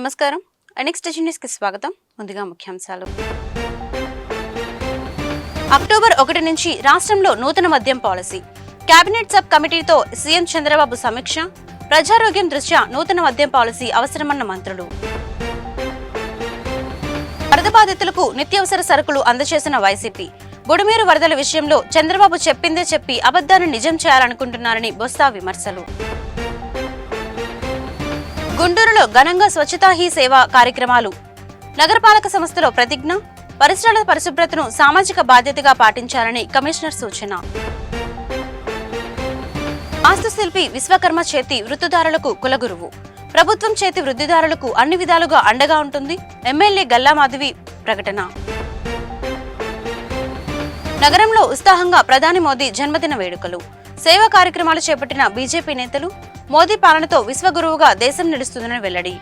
నమస్కారం. నెక్స్ట్ న్యూస్కి స్వాగతం. ముందుగా ముఖ్యాంశాలు. అక్టోబర్ 1 నుంచి రాష్ట్రంలో నూతన మద్యం పాలసీ. కేబినెట్ సబ్ కమిటీతో సీఎం చంద్రబాబు సమీక్ష. ప్రజారోగ్యం దృష్ట్యా నూతన మద్యం పాలసీ అవసరమన్న మంత్రులు. వరద బాధితులకు నిత్యావసర సరుకులు అందజేసిన వైసీపీ. బుడమేరు వరదల విషయంలో చంద్రబాబు చెప్పిందే చెప్పి అబద్ధాన్ని నిజం చేయాలనుకుంటున్నారని బొత్స విమర్శలు. గుంటూరులో ఘనంగా స్వచ్ఛతా హీ సేవ కార్యక్రమాలు. నగరపాలక సంస్థలో ప్రతిజ్ఞ. పరిసరాల పరిశుభ్రతను సామాజిక బాధ్యతగా పాటించాలని కమిషనర్ సూచన. వాస్తుశిల్పి విశ్వకర్మ చేతి వృత్తిదారులకు కులగురువు. ప్రభుత్వం చేతి వృత్తిదారులకు అన్ని విధాలుగా అండగా ఉంటుంది. ఎమ్మెల్యే గల్లా మాధవి ప్రకటన. నగరంలో ఉత్సాహంగా ప్రధాని మోదీ జన్మదిన వేడుకలు. సేవా కార్యక్రమాలు చేపట్టిన బీజేపీ నేతలు. మోదీ పాలనతో విశ్వగురువుగా దేశం నిలుస్తుందని వెల్లడి.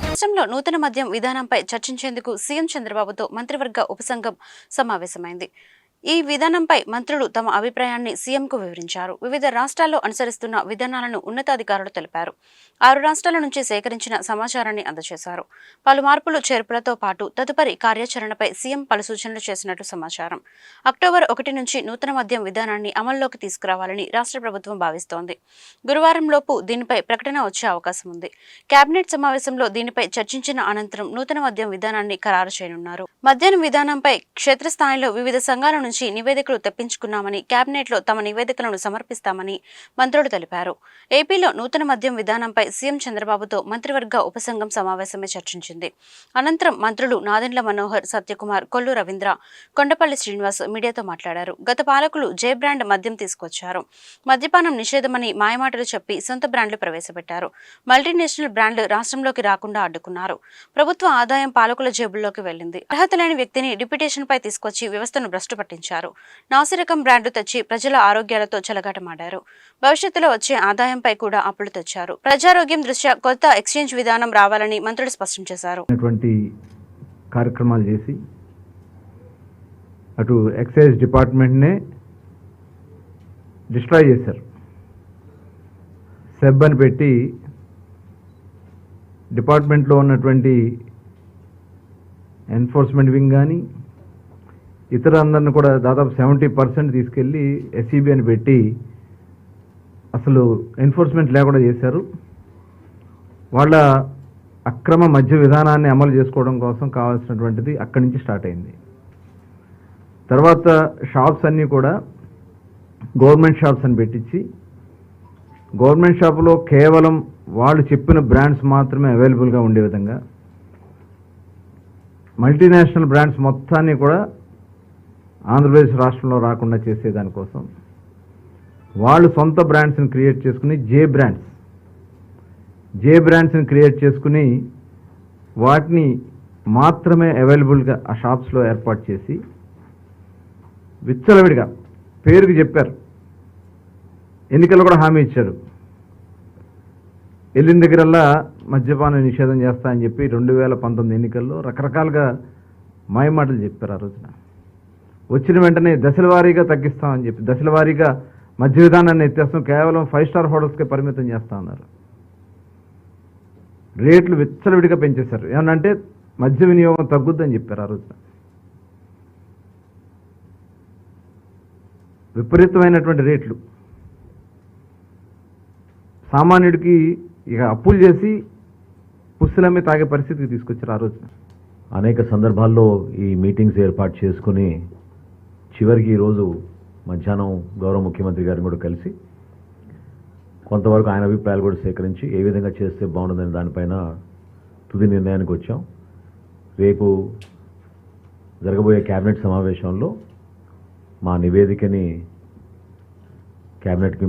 రాష్ట్రంలో నూతన మద్యం విధానంపై చర్చించేందుకు సీఎం చంద్రబాబుతో మంత్రివర్గ ఉపసంఘం సమావేశమైంది. ఈ విధానంపై మంత్రులు తమ అభిప్రాయాన్ని సీఎంకు వివరించారు. వివిధ రాష్ట్రాల్లో అనుసరిస్తున్న విధానాలను ఉన్నతాధికారులు తెలిపారు. 6 రాష్ట్రాల నుంచి సేకరించిన సమాచారాన్ని అందజేశారు. పలు మార్పులు చేర్పులతో పాటు తదుపరి కార్యాచరణపై సీఎం పలు సూచనలు చేసినట్టు సమాచారం. అక్టోబర్ 1 నుంచి నూతన మద్యం విధానాన్ని అమల్లోకి తీసుకురావాలని రాష్ట్ర ప్రభుత్వం భావిస్తోంది. గురువారంలోపు దీనిపై ప్రకటన వచ్చే అవకాశం ఉంది. కేబినెట్ సమావేశంలో దీనిపై చర్చించిన అనంతరం నూతన మద్యం విధానాన్ని ఖరారు చేయనున్నారు. మద్యం విధానంపై క్షేత్రస్థాయిలో వివిధ సంఘాల నుంచి నివేదికలు తెప్పించుకున్నామని, కేబినెట్ లో తమ నివేదికలను సమర్పిస్తామని మంత్రులు తెలిపారు. ఏపీలో నూతన మద్యం విధానంపై సీఎం చంద్రబాబుతో మంత్రివర్గ ఉపసంఘం సమావేశమే చర్చించింది. అనంతరం మంత్రులు నాదెండ్ల మనోహర్, సత్యకుమార్, కొల్లు రవీంద్ర, కొండపల్లి శ్రీనివాస్ మీడియాతో మాట్లాడారు. గత పాలకులు జే బ్రాండ్ మద్యం తీసుకొచ్చారు. మద్యపానం నిషేధమని మాయమాటలు చెప్పి సొంత బ్రాండ్లు ప్రవేశపెట్టారు. మల్టీనేషనల్ బ్రాండ్లు రాష్ట్రంలోకి రాకుండా అడ్డుకున్నారు. ప్రభుత్వ ఆదాయం పాలకుల జేబుల్లోకి వెళ్లింది. అర్హత లేని వ్యక్తిని డిప్యూటేషన్ పై తీసుకొచ్చి వ్యవస్థను భ్రష్టు పట్టించారు. నాసిరకం బ్రాండ్లు తెచ్చి ప్రజల ఆరోగ్యాలతో చెలగాటమాడారు. భవిష్యత్తులో వచ్చే ఆదాయంపై కూడా అప్పులు తెచ్చారు. ప్రజారోగ్యం దృష్ట్యా కొత్త ఎక్స్చేంజ్ విధానం రావాలని మంత్రులు స్పష్టం చేశారు. కార్యక్రమాలు చేసి అటు ఎక్సైజ్ డిపార్ట్మెంట్నే డిస్ట్రాయ్ చేశారు. సెబ్ అని పెట్టి డిపార్ట్మెంట్లో ఉన్నటువంటి ఎన్ఫోర్స్మెంట్ వింగ్ కానీ ఇతర అందరిని కూడా దాదాపు 70% తీసుకెళ్ళి ఎస్ఈబి అని పెట్టి అసలు ఎన్ఫోర్స్మెంట్ లేకుండా చేశారు. వాళ్ళ అక్రమ మద్య విధానాన్ని అమలు చేసుకోవడం కోసం కావాల్సినటువంటిది అక్కడి నుంచి స్టార్ట్ అయింది. తర్వాత షాప్స్ అన్నీ కూడా గవర్నమెంట్ షాప్స్ అని పెట్టించి గవర్నమెంట్ షాపులో కేవలం వాళ్ళు చెప్పిన బ్రాండ్స్ మాత్రమే అవైలబుల్గా ఉండే విధంగా మల్టీనేషనల్ బ్రాండ్స్ మొత్తాన్ని కూడా ఆంధ్రప్రదేశ్ రాష్ట్రంలో రాకుండా చేసేదానికోసం వాళ్ళు సొంత బ్రాండ్స్ని క్రియేట్ చేసుకుని జే బ్రాండ్స్ని క్రియేట్ చేసుకుని వాటిని మాత్రమే అవైలబుల్గా ఆ షాప్స్లో ఏర్పాటు చేసి విచ్చలవిడిగా పేరుకి చెప్పారు. ఎన్నికల్లో కూడా హామీ ఇచ్చారు. వెళ్ళిన దగ్గరల్లా మద్యపాన నిషేధం చేస్తా అని చెప్పి 2019 ఎన్నికల్లో రకరకాలుగా మాయమాటలు చెప్పారు. ఆ రోజున వచ్చిన వెంటనే దశల వారీగా తగ్గిస్తామని చెప్పి దశల వారీగా మద్య విధానాన్ని ఎత్తేస్తాం, కేవలం 5 స్టార్ హోటల్స్కే పరిమితం చేస్తా ఉన్నారు. రేట్లు విచ్చలవిడిగా పెంచేశారు. ఏమనంటే మద్య వినియోగం తగ్గుద్దని చెప్పారు. ఆ రోజున విపరీతమైనటువంటి రేట్లు, సామాన్యుడికి ఇక అప్పులు చేసి పుస్తలమ్మి తాగే పరిస్థితికి తీసుకొచ్చారు. ఆ రోజున అనేక సందర్భాల్లో ఈ మీటింగ్స్ ఏర్పాటు చేసుకుని చివరికి ఈరోజు మధ్యాహ్నం గౌరవ ముఖ్యమంత్రి గారిని కూడా కలిసి కొంతవరకు ఆయన అభిప్రాయాలు కూడా సేకరించి ఏ విధంగా చేస్తే బాగుంటుందనే దానిపైన తుది నిర్ణయానికి వచ్చాం. రేపు జరగబోయే కేబినెట్ సమావేశంలో మా నివేదికని కేబినెట్కి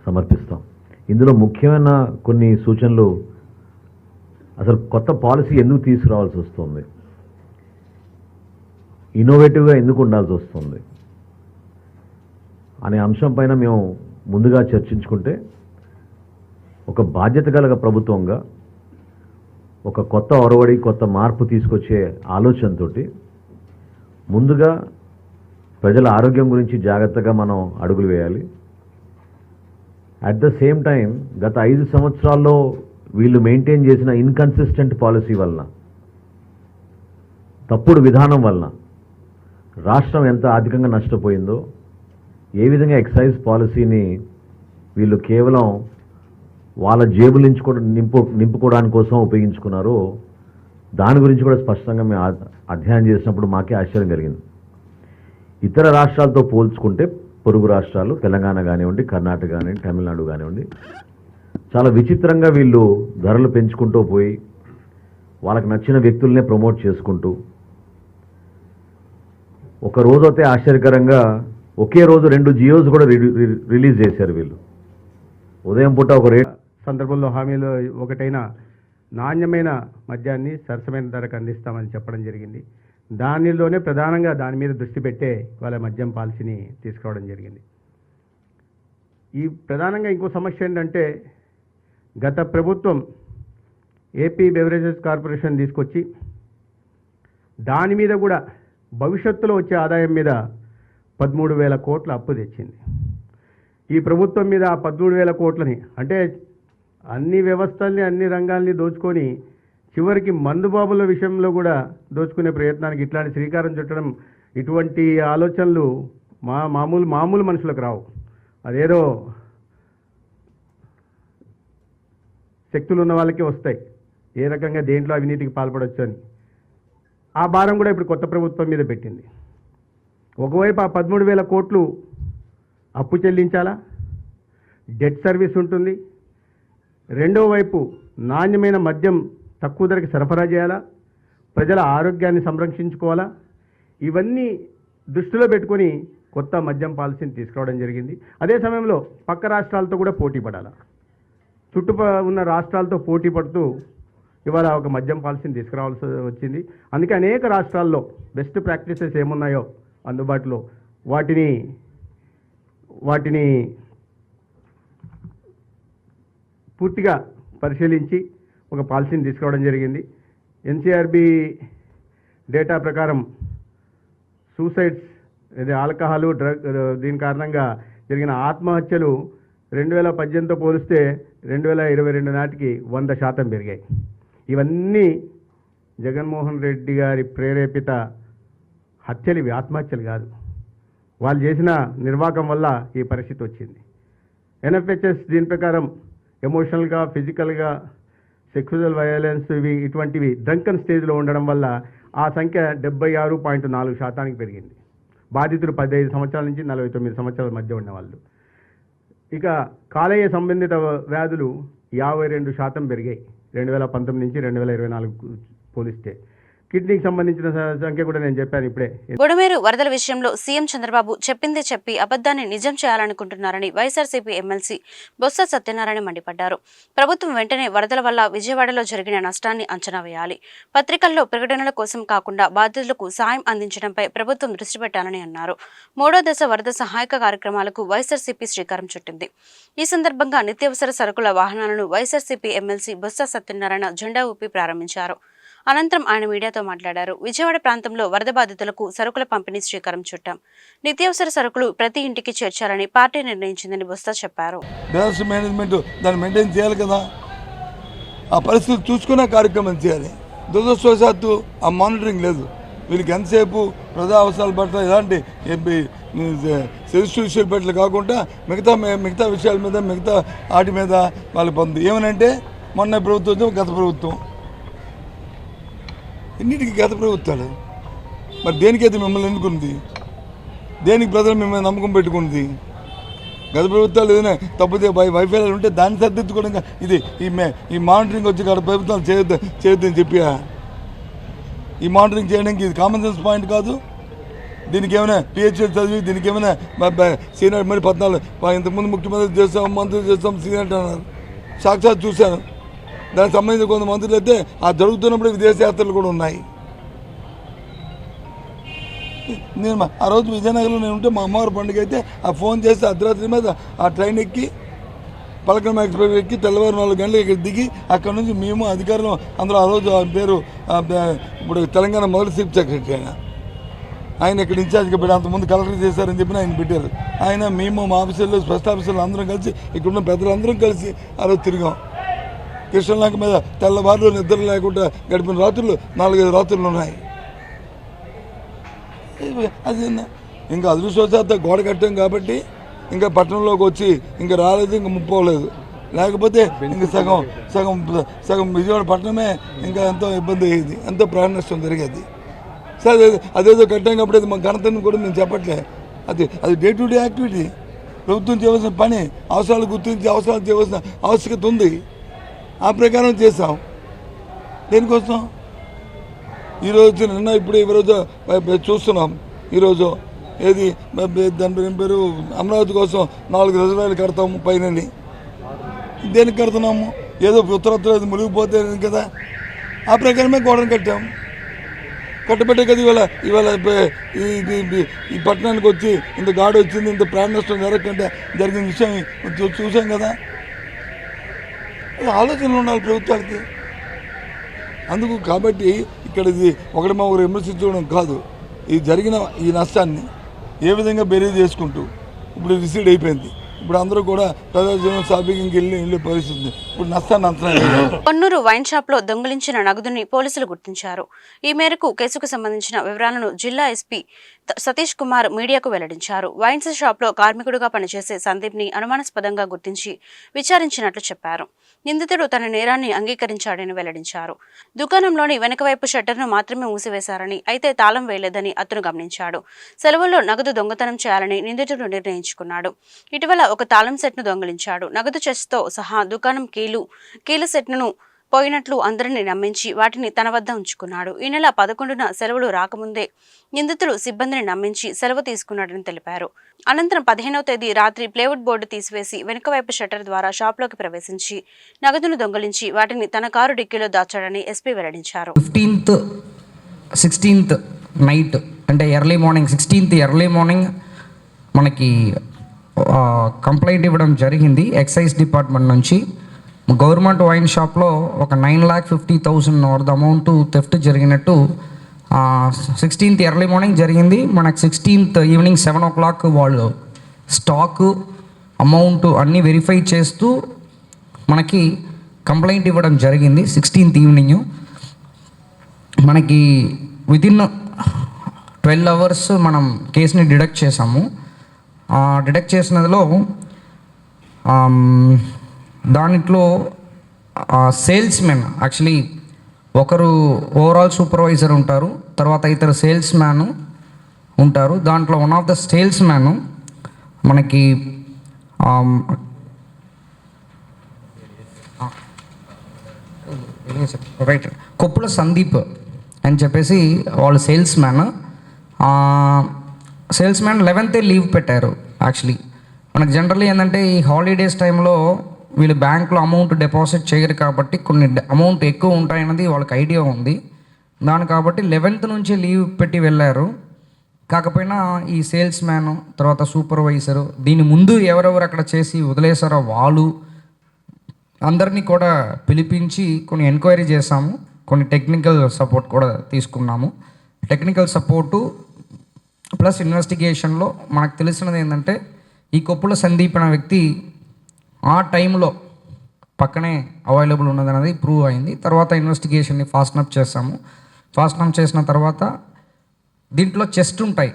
సమర్పిస్తాం. ఇందులో ముఖ్యమైన కొన్ని సూచనలు, అసలు కొత్త పాలసీ ఎందుకు తీసుకురావాల్సి వస్తుంది, ఇన్నోవేటివ్గా ఎందుకు ఉండాల్సి వస్తుంది అనే అంశం పైన మేము ముందుగా చర్చించుకుంటే ఒక బాధ్యత గల ప్రభుత్వంగా ఒక కొత్త ఒరవడి, కొత్త మార్పు తీసుకొచ్చే ఆలోచనతో ముందుగా ప్రజల ఆరోగ్యం గురించి జాగ్రత్తగా మనం అడుగులు వేయాలి. అట్ ద సేమ్ టైం గత 5 సంవత్సరాల్లో వీళ్ళు మెయింటైన్ చేసిన ఇన్కన్సిస్టెంట్ పాలసీ వలన, తప్పుడు విధానం వలన రాష్ట్రం ఎంత ఆర్థికంగా నష్టపోయిందో, ఏ విధంగా ఎక్సైజ్ పాలసీని వీళ్ళు కేవలం వాళ్ళ జేబులు నింపుకోవడానికి కోసం ఉపయోగించుకున్నారో దాని గురించి కూడా స్పష్టంగా మేము అధ్యయనం చేసినప్పుడు మాకే ఆశ్చర్యం కలిగింది. ఇతర రాష్ట్రాలతో పోల్చుకుంటే పొరుగు రాష్ట్రాలు తెలంగాణ కానివ్వండి, కర్ణాటక కానివ్వండి, తమిళనాడు కానివ్వండి, చాలా విచిత్రంగా వీళ్ళు ధరలు పెంచుకుంటూ పోయి వాళ్ళకి నచ్చిన వ్యక్తులనే ప్రమోట్ చేసుకుంటూ, ఒక రోజు అయితే ఆశ్చర్యకరంగా ఒకే రోజు 2 జియోస్ కూడా రిలీజ్ చేశారు వీళ్ళు. ఉదయం పూట ఒక రేట్ సందర్భంలో హామీలో ఒకటైన నాణ్యమైన మద్యాన్ని సరసమైన ధరకు అందిస్తామని చెప్పడం జరిగింది. దానిలోనే ప్రధానంగా దాని మీద దృష్టి పెట్టే వాళ్ళ మద్యం పాలసీని తీసుకురావడం జరిగింది. ఈ ప్రధానంగా ఇంకో సమస్య ఏంటంటే, గత ప్రభుత్వం ఏపీ బెవరేజెస్ కార్పొరేషన్ తీసుకొచ్చి దాని మీద కూడా భవిష్యత్తులో వచ్చే ఆదాయం మీద 13,000 కోట్ల అప్పు తెచ్చింది. ఈ ప్రభుత్వం మీద ఆ 13,000 కోట్లని, అంటే అన్ని వ్యవస్థల్ని అన్ని రంగాల్ని దోచుకొని చివరికి మందుబాబుల విషయంలో కూడా దోచుకునే ప్రయత్నానికి ఇట్లాంటి శ్రీకారం చుట్టడం, ఇటువంటి ఆలోచనలు మామూలు మనుషులకు రావు. అదేదో శక్తులు ఉన్న వాళ్ళకే వస్తాయి, ఏ రకంగా దేంట్లో అవినీతికి పాల్పడవచ్చు అని. ఆ భారం కూడా ఇప్పుడు కొత్త ప్రభుత్వం మీద పెట్టింది. ఒకవైపు ఆ 13,000 కోట్లు అప్పు చెల్లించాలా, డెట్ సర్వీస్ ఉంటుంది, రెండో వైపు నాణ్యమైన మద్యం తక్కువ ధరకి సరఫరా చేయాలా, ప్రజల ఆరోగ్యాన్ని సంరక్షించుకోవాలా. ఇవన్నీ దృష్టిలో పెట్టుకొని కొత్త మద్యం పాలసీని తీసుకురావడం జరిగింది. అదే సమయంలో పక్క రాష్ట్రాలతో కూడా పోటీ పడాలా, ఉన్న రాష్ట్రాలతో పోటీ పడుతూ ఇవాళ ఒక మద్యం పాలసీని తీసుకురావాల్సి వచ్చింది. అందుకే అనేక రాష్ట్రాల్లో బెస్ట్ ప్రాక్టీసెస్ ఏమున్నాయో అందుబాటులో వాటిని పూర్తిగా పరిశీలించి ఒక పాలసీని తీసుకురావడం జరిగింది. ఎన్సీఆర్బీ డేటా ప్రకారం సూసైడ్స్, ఇది ఆల్కహాలు, డ్రగ్, దీని కారణంగా జరిగిన ఆత్మహత్యలు 2018తో పోలిస్తే 2022 నాటికి 100% పెరిగాయి. ఇవన్నీ జగన్మోహన్ రెడ్డి గారి ప్రేరేపిత హత్యలు, ఇవి ఆత్మహత్యలు కాదు. వాళ్ళు చేసిన నిర్వాకం వల్ల ఈ పరిస్థితి వచ్చింది. ఎన్ఎఫ్హెచ్ఎస్ దీని ప్రకారం ఎమోషనల్గా, ఫిజికల్గా, సెక్సువల్ వయలెన్స్ ఇటువంటివి డ్రంకన్ స్టేజ్లో ఉండడం వల్ల ఆ సంఖ్య 76.4% పెరిగింది. బాధితులు 15 సంవత్సరాల నుంచి 49 సంవత్సరాల మధ్య ఉన్నవాళ్ళు. ఇక కాలేయ సంబంధిత వ్యాధులు 52% పెరిగాయి 2019 నుంచి 2024 పోలిస్తే. కిడ్నీకి సంబంధించిన సంఖ్య కూడా నేను చెప్పాను ఇప్పుడే. బుడమేరు వరదల విషయంలో సీఎం చంద్రబాబు చెప్పిందే చెప్పి అబద్ధాన్ని నిజం చేయాలనుకుంటున్నారని వైఎస్ఆర్సీపీ ఎమ్మెల్సీ బొత్స సత్యనారాయణ మండిపడ్డారు. ప్రభుత్వం వెంటనే వరదల వల్ల విజయవాడలో జరిగిన నష్టాన్ని అంచనా వేయాలి. పత్రికల్లో ప్రకటనల కోసం కాకుండా బాధితులకు సాయం అందించడంపై ప్రభుత్వం దృష్టి పెట్టాలని అన్నారు. 3వ దశ వరద సహాయక కార్యక్రమాలకు వైఎస్ఆర్సీపీ శ్రీకారం చుట్టింది. ఈ సందర్భంగా నిత్యావసర సరుకుల వాహనాలను వైఎస్ఆర్సీపీ ఎమ్మెల్సీ బొత్స సత్యనారాయణ జెండా ఊపి ప్రారంభించారు. అనంతరం ఆయన మీడియాతో మాట్లాడారు. విజయవాడ ప్రాంతంలో వరద బాధితులకు సరుకుల పంపిణీ శ్రీకారం చుట్టాం. నిత్యావసర సరుకులు ప్రతి ఇంటికి చేర్చాలని పార్టీ నిర్ణయించిందని బొత్స చెప్పారు. డిజాస్టర్ మేనేజ్మెంట్ దాన్ని మెయింటైన్ చేయాలి కదా, ఆ పరిస్థితి చూసుకునే కార్యక్రమం చేయాలి. దురదృష్టవశాత్తు ఆ మానిటరింగ్ లేదు. వీళ్ళకి ఎంతసేపు ప్రజా అవసరాలు పడతాయి, ఇలాంటి సెన్సిటివ్ ఇష్యూలు పెట్టలు కాకుండా మిగతా విషయాల మీద, మిగతా వాటి మీద వాళ్ళు పొంది ఏమనంటే మొన్న ప్రభుత్వం, గత ప్రభుత్వం, ఇన్నిటికీ గత ప్రభుత్వాలు. మరి దేనికైతే మిమ్మల్ని ఎన్నుకుంది, దేనికి ప్రజలు మిమ్మల్ని నమ్మకం పెట్టుకుంది? గత ప్రభుత్వాలు ఏదైనా తప్పితే వైఫల్యాలు ఉంటే దాన్ని సర్దిద్దుకోవడంగా ఇది ఈ మానిటరింగ్ వచ్చి కాదు, ప్రభుత్వాలు చేయొద్దని చెప్పి ఈ మానిటరింగ్ చేయడానికి ఇది కామన్ సెన్స్ పాయింట్ కాదు. దీనికి ఏమైనా పిహెచ్డీ చదివి, దీనికి ఏమైనా సీనియర్, మరి 14 ఇంతకుముందు ముఖ్యమంత్రి చేస్తాం, మంత్రులు చేస్తాం, సీనియర్ అన్నారు. సాక్షాత్ చూశాను. దానికి సంబంధించిన కొంత మంత్రులు అయితే ఆ జరుగుతున్నప్పుడు విదేశయాత్రలు కూడా ఉన్నాయి. నేను ఆ రోజు విజయనగరంలో నేను ఉంటే మా అమ్మవారి పండుగ అయితే ఆ ఫోన్ చేస్తే అర్ధరాత్రి మీద ఆ ట్రైన్ ఎక్కి పలకం ఎక్స్ప్రెస్ ఎక్కి తెల్లవారు 4 గంటలకు ఇక్కడ దిగి అక్కడ నుంచి మేము అధికారులు అందరూ ఆ రోజు ఆ పేరు ఇప్పుడు తెలంగాణ మొదటి చీఫ్ సెక్రటరీ అయినా ఆయన ఇక్కడ ఇన్ఛార్జ్గా పెట్టి అంతకుముందు కలెక్టర్ చేశారని చెప్పి ఆయన పెట్టారు. ఆయన మేము మా ఆఫీసర్లు స్పెషల్ ఆఫీసర్లు అందరం కలిసి ఇక్కడున్న పెద్దలందరం కలిసి ఆ రోజు తిరిగాం. కృష్ణలంక మీద తెల్లవారులు నిద్ర లేకుండా గడిపిన రాత్రులు 4-5 రాత్రులు ఉన్నాయి. అది ఇంకా అదృష్టవశాత్తు గోడ కట్టాం కాబట్టి ఇంకా పట్టణంలోకి వచ్చి ఇంకా రాలేదు, ఇంకా ముప్పోలేదు. లేకపోతే ఇంకా సగం విజయవాడ పట్టణమే ఇంకా ఎంతో ఇబ్బంది అయ్యేది, ఎంతో ప్రాణ నష్టం జరిగేది. సరే అదేదో కట్టాం కాబట్టి అది మా ఘనతను కూడా మేము చెప్పట్లే. అది డే టు డే యాక్టివిటీ. ప్రభుత్వం చేయవలసిన పని, అవసరాలు గుర్తించి అవసరాలు చేయవలసిన ఆవశ్యకత ఉంది. ఆ ప్రకారం చేసాం. దేనికోసం ఈరోజు నిన్న ఇప్పుడు ఈరోజు చూస్తున్నాం. ఈరోజు ఏది దాని పేరు అమరావతి కోసం 4 రిజర్వాయర్లు కడతాము పైనని. దేనికి కడుతున్నాము? ఏదో ఉత్తరత్తులు అది మునిగిపోతే కదా, ఆ ప్రకారమే గోడను కట్టాం. కట్టబెట్టే కదా ఇవాళ ఈ పట్టణానికి వచ్చి ఇంత గాడి వచ్చింది, ఇంత ప్రాణ నష్టం జరగకుండా జరిగిన విషయం చూసాం కదా. అది ఆలోచనలు ఉండాలి ప్రభుత్వానికి. అందుకు కాబట్టి ఇక్కడ ఇది ఒకటి విమర్శించడం కాదు, ఈ జరిగిన ఈ నష్టాన్ని ఏ విధంగా బెరీ చేసుకుంటూ ఇప్పుడు రిసీడ్ అయిపోయింది. ఇప్పుడు అందరూ కూడా ప్రజాజీవనం సాఫీకి వెళ్ళే పరిస్థితి. ఇప్పుడు నష్టాన్ని అంచనా. కొన్నూరు వైన్ షాప్ లో దొంగిలించిన నగదుని పోలీసులు గుర్తించారు. ఈ మేరకు కేసుకు సంబంధించిన వివరాలను జిల్లా ఎస్పీ సతీష్ కుమార్ మీడియాకు వెల్లడించారు. వైన్స్ షాప్ లో కార్మికుడిగా పనిచేసే సందీప్ ని అనుమానాస్పదంగా గుర్తించి విచారించినట్లు చెప్పారు. నిందితుడు తన నేరాన్ని అంగీకరించాడని వెల్లడించారు. దుకాణంలోని వెనకవైపు షట్టర్ను మాత్రమే మూసివేశారని, అయితే తాళం వేయలేదని అతను గమనించాడు. సెలవుల్లో నగదు దొంగతనం చేయాలని నిందితుడు నిర్ణయించుకున్నాడు. ఇటీవల ఒక తాళం సెట్ను దొంగిలించాడు. నగదు చెస్తో సహా దుకాణం కీలు సెట్ను పోయినట్లు అందరినీ నమ్మించి వాటిని తన వద్ద ఉంచుకున్నాడు. ఈ నెల 11న సెలవులు రాకముందే నిందితుడు సిబ్బందిని నమ్మించి సెలవు తీసుకున్నాడని తెలిపారు. అనంతరం 15వ తేదీ రాత్రి ప్లేవుడ్ బోర్డు తీసివేసి వెనుకవైపు షట్టర్ ద్వారా షాప్లోకి ప్రవేశించి నగదును దొంగిలించి వాటిని తన కారు డిక్కీలో దాచాడని ఎస్పీ వెల్లడించారు. 16th నైట్ అంటే early morning 16th early morning మనకి కంప్లైంట్ ఇవ్వడం జరిగింది ఎక్సైజ్ డిపార్ట్మెంట్ నుంచి. గవర్నమెంట్ వైన్ షాప్లో ఒక 9,50,000 వరకు అమౌంట్ థెఫ్ట్ జరిగినట్టు 16th ఎర్లీ మార్నింగ్ జరిగింది. మనకు 16th ఈవినింగ్ 7 o'clock వాళ్ళు స్టాకు అమౌంట్ అన్నీ వెరిఫై చేస్తూ మనకి కంప్లైంట్ ఇవ్వడం జరిగింది. 16th ఈవినింగ్ మనకి వితిన్ 12 hours మనం కేసుని డిడక్ట్ చేసాము. డిడక్ట్ చేసినదిలో దాంట్లో సేల్స్ మెన్ యాక్చువల్లీ ఒకరు ఓవరాల్ సూపర్వైజర్ ఉంటారు, తర్వాత ఇతర సేల్స్ మ్యాన్ ఉంటారు. దాంట్లో one of the sales man మనకి రైట్ కొప్పుల సందీప్ అని చెప్పేసి వాళ్ళు సేల్స్ మ్యాన్ 11th లీవ్ పెట్టారు. యాక్చువల్లీ మనకు జనరల్లీ ఏంటంటే ఈ హాలిడేస్ టైంలో వీళ్ళు బ్యాంకులో అమౌంట్ డిపాజిట్ చేయరు కాబట్టి కొన్ని అమౌంట్ ఎక్కువ ఉంటాయన్నది వాళ్ళకి ఐడియా ఉంది. దాని కాబట్టి 11th నుంచి లీవ్ పెట్టి వెళ్ళారు. కాకపోయినా ఈ సేల్స్ మ్యాన్ తర్వాత సూపర్వైజరు దీని ముందు ఎవరెవరు అక్కడ చేసి వదిలేసారో వాళ్ళు అందరినీ కూడా పిలిపించి కొన్ని ఎంక్వైరీ చేశాము. కొన్ని టెక్నికల్ సపోర్ట్ కూడా తీసుకున్నాము. టెక్నికల్ సపోర్టు ప్లస్ ఇన్వెస్టిగేషన్లో మనకు తెలిసినది ఏంటంటే ఈ కొప్పుల సందీప్ అనే వ్యక్తి ఆ టైంలో పక్కనే అవైలబుల్ ఉన్నదనేది ప్రూవ్ అయింది. తర్వాత ఇన్వెస్టిగేషన్ని ఫాస్ట్ అప్ చేసాము. ఫాస్ట్ అప్ చేసిన తర్వాత దీంట్లో చెస్ట్ ఉంటాయి,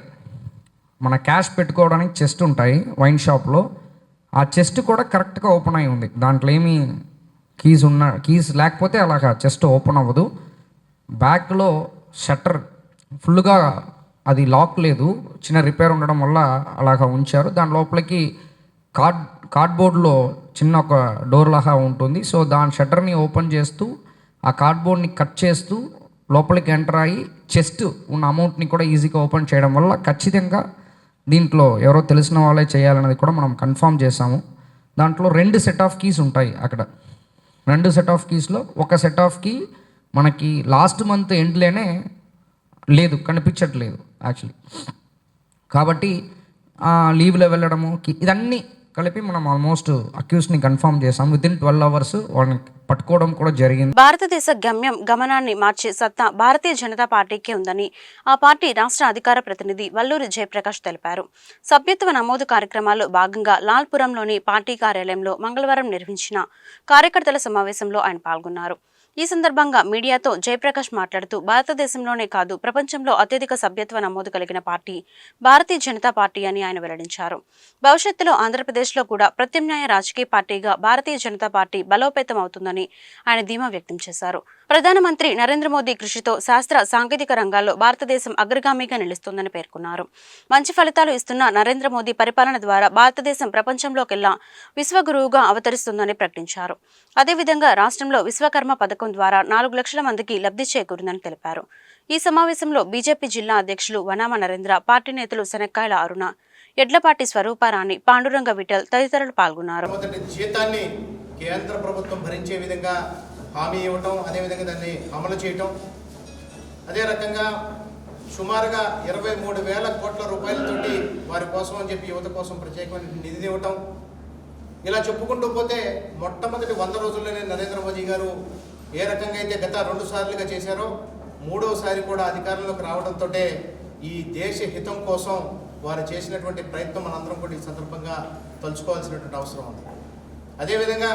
మన క్యాష్ పెట్టుకోవడానికి చెస్ట్ ఉంటాయి వైన్ షాప్లో. ఆ చెస్ట్ కూడా కరెక్ట్గా ఓపెన్ అయి ఉంది. దాంట్లో ఏమీ కీస్ లేకపోతే అలాగా చెస్ట్ ఓపెన్ అవ్వదు. బ్యాక్లో షట్టర్ ఫుల్గా అది లాక్ లేదు, చిన్న రిపేర్ ఉండడం వల్ల అలాగా ఉంచారు. దాని లోపలికి కార్డ్బోర్డ్లో చిన్న ఒక డోర్ లాగా ఉంటుంది. సో దాని షట్టర్ని ఓపెన్ చేస్తూ ఆ కార్డ్బోర్డ్ని కట్ చేస్తూ లోపలికి ఎంటర్ అయ్యి చెస్ట్ ఉన్న అమౌంట్ని కూడా ఈజీగా ఓపెన్ చేయడం వల్ల ఖచ్చితంగా దీంట్లో ఎవరో తెలిసిన వాళ్ళే చేయాలనేది కూడా మనం కన్ఫర్మ్ చేసాము. దాంట్లో 2 సెట్ ఆఫ్ కీస్ ఉంటాయి. అక్కడ 2 సెట్ ఆఫ్ కీస్లో ఒక సెట్ ఆఫ్ కీ మనకి లాస్ట్ మంత్ ఎండ్లోనే లేదు, కనిపించట్లేదు యాక్చువల్లీ. కాబట్టి లీవ్లో వెళ్ళడము ఇదన్నీ కలిపి మనం ఆల్మోస్ట్ అక్యూస్ని కన్ఫర్మ్ చేసాం. వితిన్ 12 అవర్స్ వాళ్ళని పట్టుకోవడం కూడా జరిగింది. భారతదేశ గమనాన్ని మార్చే సత్తా భారతీయ జనతా పార్టీకే ఉందని ఆ పార్టీ రాష్ట్ర అధికార ప్రతినిధి వల్లూరి జయప్రకాష్ తెలిపారు. సభ్యత్వ నమోదు కార్యక్రమాల్లో భాగంగా లాల్పురంలోని పార్టీ కార్యాలయంలో మంగళవారం నిర్వహించిన కార్యకర్తల సమావేశంలో ఆయన పాల్గొన్నారు. ఈ సందర్భంగా మీడియాతో జయప్రకాష్ మాట్లాడుతూ భారతదేశంలోనే కాదు ప్రపంచంలో అత్యధిక సభ్యత్వ నమోదు కలిగిన పార్టీ భారతీయ జనతా పార్టీ అని ఆయన వెల్లడించారు. భవిష్యత్తులో ఆంధ్రప్రదేశ్లో కూడా ప్రత్యామ్నాయ రాజకీయ పార్టీగా భారతీయ జనతా పార్టీ బలోపేతం అవుతుందని ఆయన ధీమా వ్యక్తం చేశారు. ప్రధానమంత్రి నరేంద్ర మోదీ కృషితో శాస్త్ర సాంకేతిక రంగాల్లో భారతదేశం అగ్రగామిగా నిలుస్తోందని పేర్కొన్నారు. మంచి ఫలితాలు ఇస్తున్న నరేంద్ర మోదీ పరిపాలన ద్వారా భారతదేశం ప్రపంచంలోకెల్లా విశ్వగురువుగా అవతరిస్తుందని ప్రకటించారు. అదేవిధంగా రాష్ట్రంలో విశ్వకర్మ పథకం ద్వారా 4 లక్షల మందికి లబ్ధి చేకూరిందని తెలిపారు. ఈ సమావేశంలో బీజేపీ జిల్లా అధ్యక్షులు వనామ నరేంద్ర, పార్టీ నేతలు శనక్కాయల అరుణ, ఎడ్లపాటి స్వరూపారాణి, పాండురంగ విఠల్ తదితరులు పాల్గొన్నారు. జీతాన్ని కేంద్ర ప్రభుత్వం భరించే విధంగా హామీ ఇవ్వటం, అదేవిధంగా దాన్ని అమలు చేయటం, అదే రకంగా సుమారుగా 23,000 కోట్ల రూపాయలతోటి వారి కోసం అని చెప్పి యువత కోసం ప్రత్యేకమైన నిధి ఇవ్వటం, ఇలా చెప్పుకుంటూ పోతే మొట్టమొదటి 100 రోజుల్లోనే నరేంద్ర మోదీ గారు ఏ రకంగా అయితే గత 2 సార్లుగా చేశారో 3వసారి కూడా అధికారంలోకి రావడంతో ఈ దేశ హితం కోసం వారు చేసినటువంటి ప్రయత్నం మనందరం కూడా ఈ సందర్భంగా తలుచుకోవాల్సినటువంటి అవసరం ఉంది. అదేవిధంగా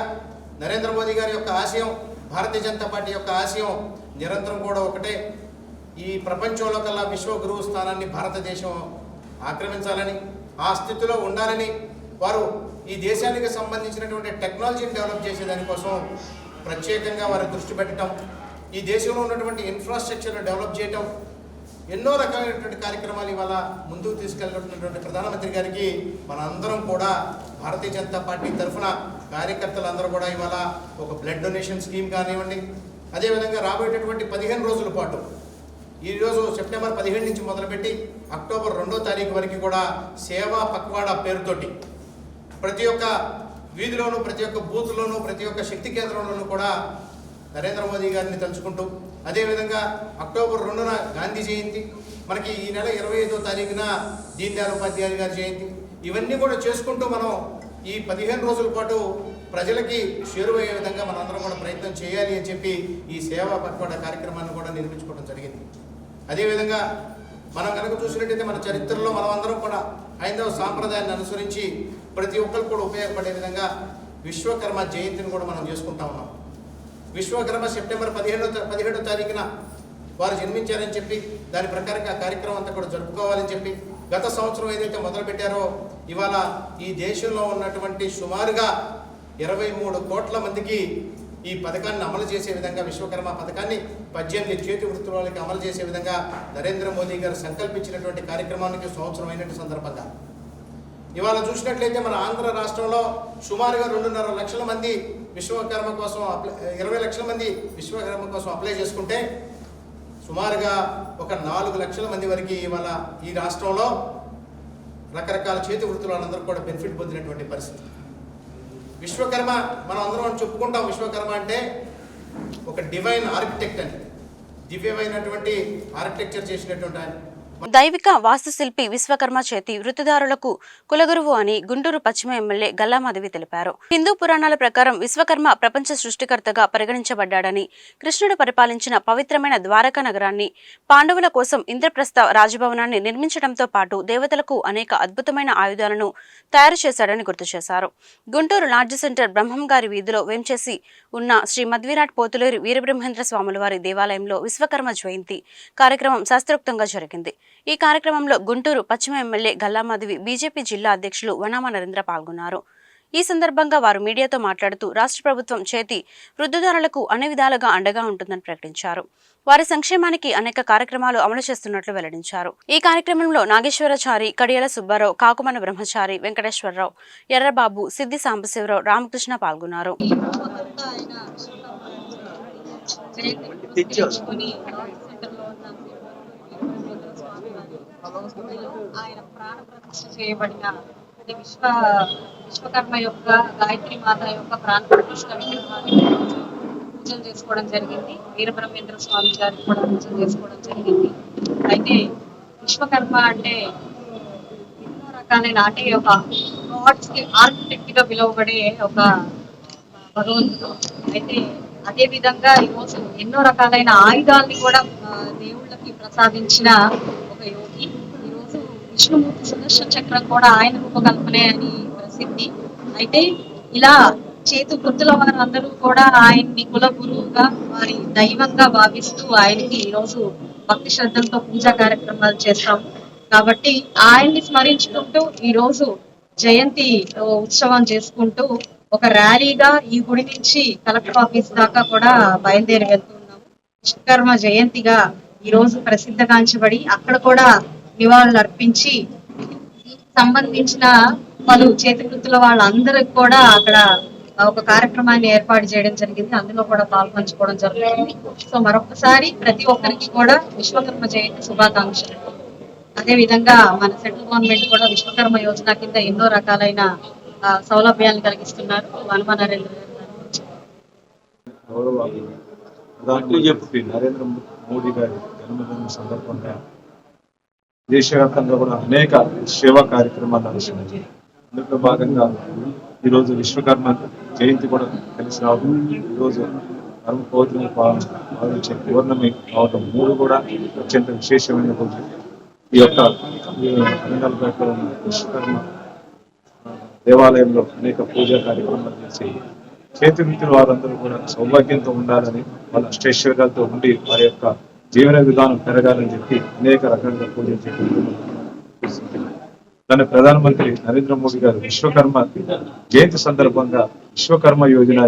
నరేంద్ర మోదీ గారి యొక్క ఆశయం, భారతీయ జనతా పార్టీ యొక్క ఆశయం నిరంతరం కూడా ఒకటే, ఈ ప్రపంచంలో కల్లా విశ్వగురువు స్థానాన్ని భారతదేశం ఆక్రమించాలని, ఆ స్థితిలో ఉండాలని వారు ఈ దేశానికి సంబంధించినటువంటి టెక్నాలజీని డెవలప్ చేసేదానికోసం ప్రత్యేకంగా వారు దృష్టి పెట్టడం, ఈ దేశంలో ఉన్నటువంటి ఇన్ఫ్రాస్ట్రక్చర్ను డెవలప్ చేయటం, ఎన్నో రకమైనటువంటి కార్యక్రమాలు ఇవాళ ముందుకు తీసుకెళ్ళినటువంటి ప్రధానమంత్రి గారికి మనందరం కూడా భారతీయ జనతా పార్టీ తరఫున కార్యకర్తలందరూ కూడా ఇవాళ ఒక బ్లడ్ డొనేషన్ స్కీమ్ కానివ్వండి, అదేవిధంగా రాబోయేటటువంటి 15 రోజుల పాటు, ఈరోజు సెప్టెంబర్ 17 నుంచి మొదలుపెట్టి అక్టోబర్ 2వ తారీఖు వరకు కూడా సేవా పక్వాడా పేరుతోటి ప్రతి ఒక్క వీధిలోనూ, ప్రతి ఒక్క బూత్లోనూ, ప్రతి ఒక్క శక్తి కేంద్రంలోనూ కూడా నరేంద్ర మోదీ గారిని తలుచుకుంటూ, అదేవిధంగా అక్టోబర్ 2న గాంధీ జయంతి, మనకి ఈ నెల 25వ తారీఖున దీన్ దయాళ్ ఉపాధ్యాయ గారి జయంతి, ఇవన్నీ కూడా చేసుకుంటూ మనం ఈ 15 రోజుల పాటు ప్రజలకి చేరువయ్యే విధంగా మనందరం కూడా ప్రయత్నం చేయాలి అని చెప్పి ఈ సేవా పక్వాడా కార్యక్రమాన్ని కూడా నిర్మించుకోవడం జరిగింది. అదేవిధంగా మనం కనుక చూసినట్టయితే మన చరిత్రలో మనమందరం కూడా హైందవ సాంప్రదాయాన్ని అనుసరించి ప్రతి ఒక్కరికి కూడా ఉపయోగపడే విధంగా విశ్వకర్మ జయంతిని కూడా మనం చేసుకుంటా ఉన్నాం. విశ్వకర్మ సెప్టెంబర్ 17వ తారీఖున వారు జన్మించారని చెప్పి దాని ప్రకారంగా ఆ కార్యక్రమం అంతా కూడా జరుపుకోవాలని చెప్పి గత సంవత్సరం ఏదైతే మొదలుపెట్టారో ఇవాళ ఈ దేశంలో ఉన్నటువంటి సుమారుగా 23 కోట్ల మందికి ఈ పథకాన్ని అమలు చేసే విధంగా, విశ్వకర్మ పథకాన్ని 18 చేతి వృత్తుల వాళ్ళకి అమలు చేసే విధంగా నరేంద్ర మోదీ గారు సంకల్పించినటువంటి కార్యక్రమానికి సంవత్సరం అయినట్టు సందర్భంగా ఇవాళ చూసినట్లయితే మన ఆంధ్ర రాష్ట్రంలో సుమారుగా 2.5 లక్షల మంది విశ్వకర్మ కోసం 20 లక్షల మంది విశ్వకర్మ కోసం అప్లై చేసుకుంటే సుమారుగా ఒక 4 లక్షల మంది వరకు ఇవాళ ఈ రాష్ట్రంలో రకరకాల చేతి వృత్తుల వాళ్ళందరూ కూడా బెనిఫిట్ పొందినటువంటి పరిస్థితి. విశ్వకర్మ మనం అందరం చెప్పుకుంటాం, విశ్వకర్మ అంటే ఒక డివైన్ ఆర్కిటెక్ట్ అని, దివ్యమైనటువంటి ఆర్కిటెక్చర్ చేసినటువంటి ఆయన. దైవిక వాస్తుశిల్పి విశ్వకర్మ చేతి వృత్తిదారులకు కులగురువు అని గుంటూరు పశ్చిమ ఎమ్మెల్యే గల్లా మాధవి తెలిపారు. హిందూ పురాణాల ప్రకారం విశ్వకర్మ ప్రపంచ సృష్టికర్తగా పరిగణించబడ్డాడని, కృష్ణుడు పరిపాలించిన పవిత్రమైన ద్వారకా నగరాన్ని, పాండవుల కోసం ఇంద్రప్రస్థ రాజభవనాన్ని నిర్మించడంతో పాటు దేవతలకు అనేక అద్భుతమైన ఆయుధాలను తయారు చేశాడని గుర్తు చేశారు. గుంటూరు లార్జ్ సెంటర్ బ్రహ్మంగారి వీధిలో వేంచేసి ఉన్న శ్రీ మధ్విరాట్ పోతులేరు వీరబ్రహ్మేంద్ర స్వాముల వారి దేవాలయంలో విశ్వకర్మ జయంతి కార్యక్రమం శాస్త్రోక్తంగా జరిగింది. ఈ కార్యక్రమంలో గుంటూరు పశ్చిమ ఎమ్మెల్యే గల్లా మాధవి, బీజేపీ జిల్లా అధ్యక్షులు వనామ నరేంద్ర పాల్గొన్నారు. ఈ సందర్భంగా వారు మీడియాతో మాట్లాడుతూ రాష్ట్ర ప్రభుత్వం చేతి వృద్ధిదారులకు అన్ని విధాలుగా అండగా ఉంటుందని ప్రకటించారు. వారి సంక్షేమానికి అనేక కార్యక్రమాలు అమలు చేస్తున్నట్లు వెల్లడించారు. ఈ కార్యక్రమంలో నాగేశ్వరాచారి, కడియాల సుబ్బారావు, కాకుమన బ్రహ్మచారి, వెంకటేశ్వరరావు, ఎర్రబాబు, సిద్ధి సాంబశివరావు, రామకృష్ణ పాల్గొన్నారు. ఆయన ప్రాణ ప్రతిష్ఠ చేయబడిన విశ్వకర్మ యొక్క గాయత్రి మాత యొక్క ప్రాణ ప్రతిష్ఠ విగ్రహాన్ని పూజలు చేసుకోవడం జరిగింది. వీరబ్రహ్మేంద్ర స్వామి గారికి కూడా పూజలు చేసుకోవడం జరిగింది. అయితే విశ్వకర్మ అంటే ఎన్నో రకాలైన, అంటే ఒక గాడ్స్ కి ఆర్కిటెక్ట్ గా పిలువబడే ఒక భగవంతుడు. అయితే అదే విధంగా ఈరోజు ఎన్నో రకాలైన ఆయుధాలని కూడా దేవుళ్ళకి ప్రసాదించిన ఒక యోగి. ఈరోజు విష్ణుమూర్తి సుదర్శన చక్రం కూడా ఆయన రూపకల్పనే అని ప్రసిద్ధి. అయితే ఇలా చేతు గుర్తుల వారు అందరూ కూడా ఆయన్ని కుల గురువుగా వారి దైవంగా భావిస్తూ ఆయనకి ఈరోజు భక్తి శ్రద్ధలతో పూజా కార్యక్రమాలు చేస్తాము. కాబట్టి ఆయన్ని స్మరించుకుంటూ ఈ రోజు జయంతి ఉత్సవం చేసుకుంటూ ఒక ర్యాలీగా ఈ గుడి నుంచి కలెక్టర్ ఆఫీస్ దాకా కూడా బయలుదేరి వెళ్తున్నాము. విశ్వకర్మ జయంతిగా ఈ రోజు ప్రసిద్ధగాంచబడి అక్కడ కూడా నివాళులు అర్పించి సంబంధించిన పలు చేతి వృత్తుల వాళ్ళందరికి కూడా అక్కడ ఒక కార్యక్రమాన్ని ఏర్పాటు చేయడం జరిగింది. అందులో కూడా పాల్పంచుకోవడం జరుగుతుంది. సో మరొకసారి ప్రతి ఒక్కరికి కూడా విశ్వకర్మ జయంతి శుభాకాంక్షలు. అదే విధంగా మన సెంట్రల్ గవర్నమెంట్ కూడా విశ్వకర్మ యోజన కింద ఎన్నో రకాలైన సౌలభ్యాలను కలిగిస్తున్నారు. వనమ నరేంద్ర నరేంద్ర మోడీ గారి జన్మదినం సందర్భంగా దేశవ్యాప్తంగా కూడా అనేక సేవా కార్యక్రమాలు నడుస్తున్నాయి. అందులో భాగంగా ఈరోజు విశ్వకర్మ జయంతి కూడా కలిసి రావడం, ఈరోజు పరమ పౌర్ణమి భావించే పౌర్ణమి అవడం, మూడు కూడా అత్యంత విశేషమైన రోజు. ఈ యొక్క అనంతపేటలో ఉన్న విశ్వకర్మ దేవాలయంలో అనేక పూజా కార్యక్రమాలు చేసి చేతి వృత్తుల వారందరూ కూడా సౌభాగ్యంతో ఉండాలని, వాళ్ళ అష్టైశ్వర్యాలతో ఉండి వారి యొక్క జీవన విధానం పెరగాలని చెప్పి అనేక రకాలుగా పూజలు చేయడం. దాని ప్రధానమంత్రి నరేంద్ర మోడీ గారు విశ్వకర్మ జయంతి సందర్భంగా విశ్వకర్మ యోజన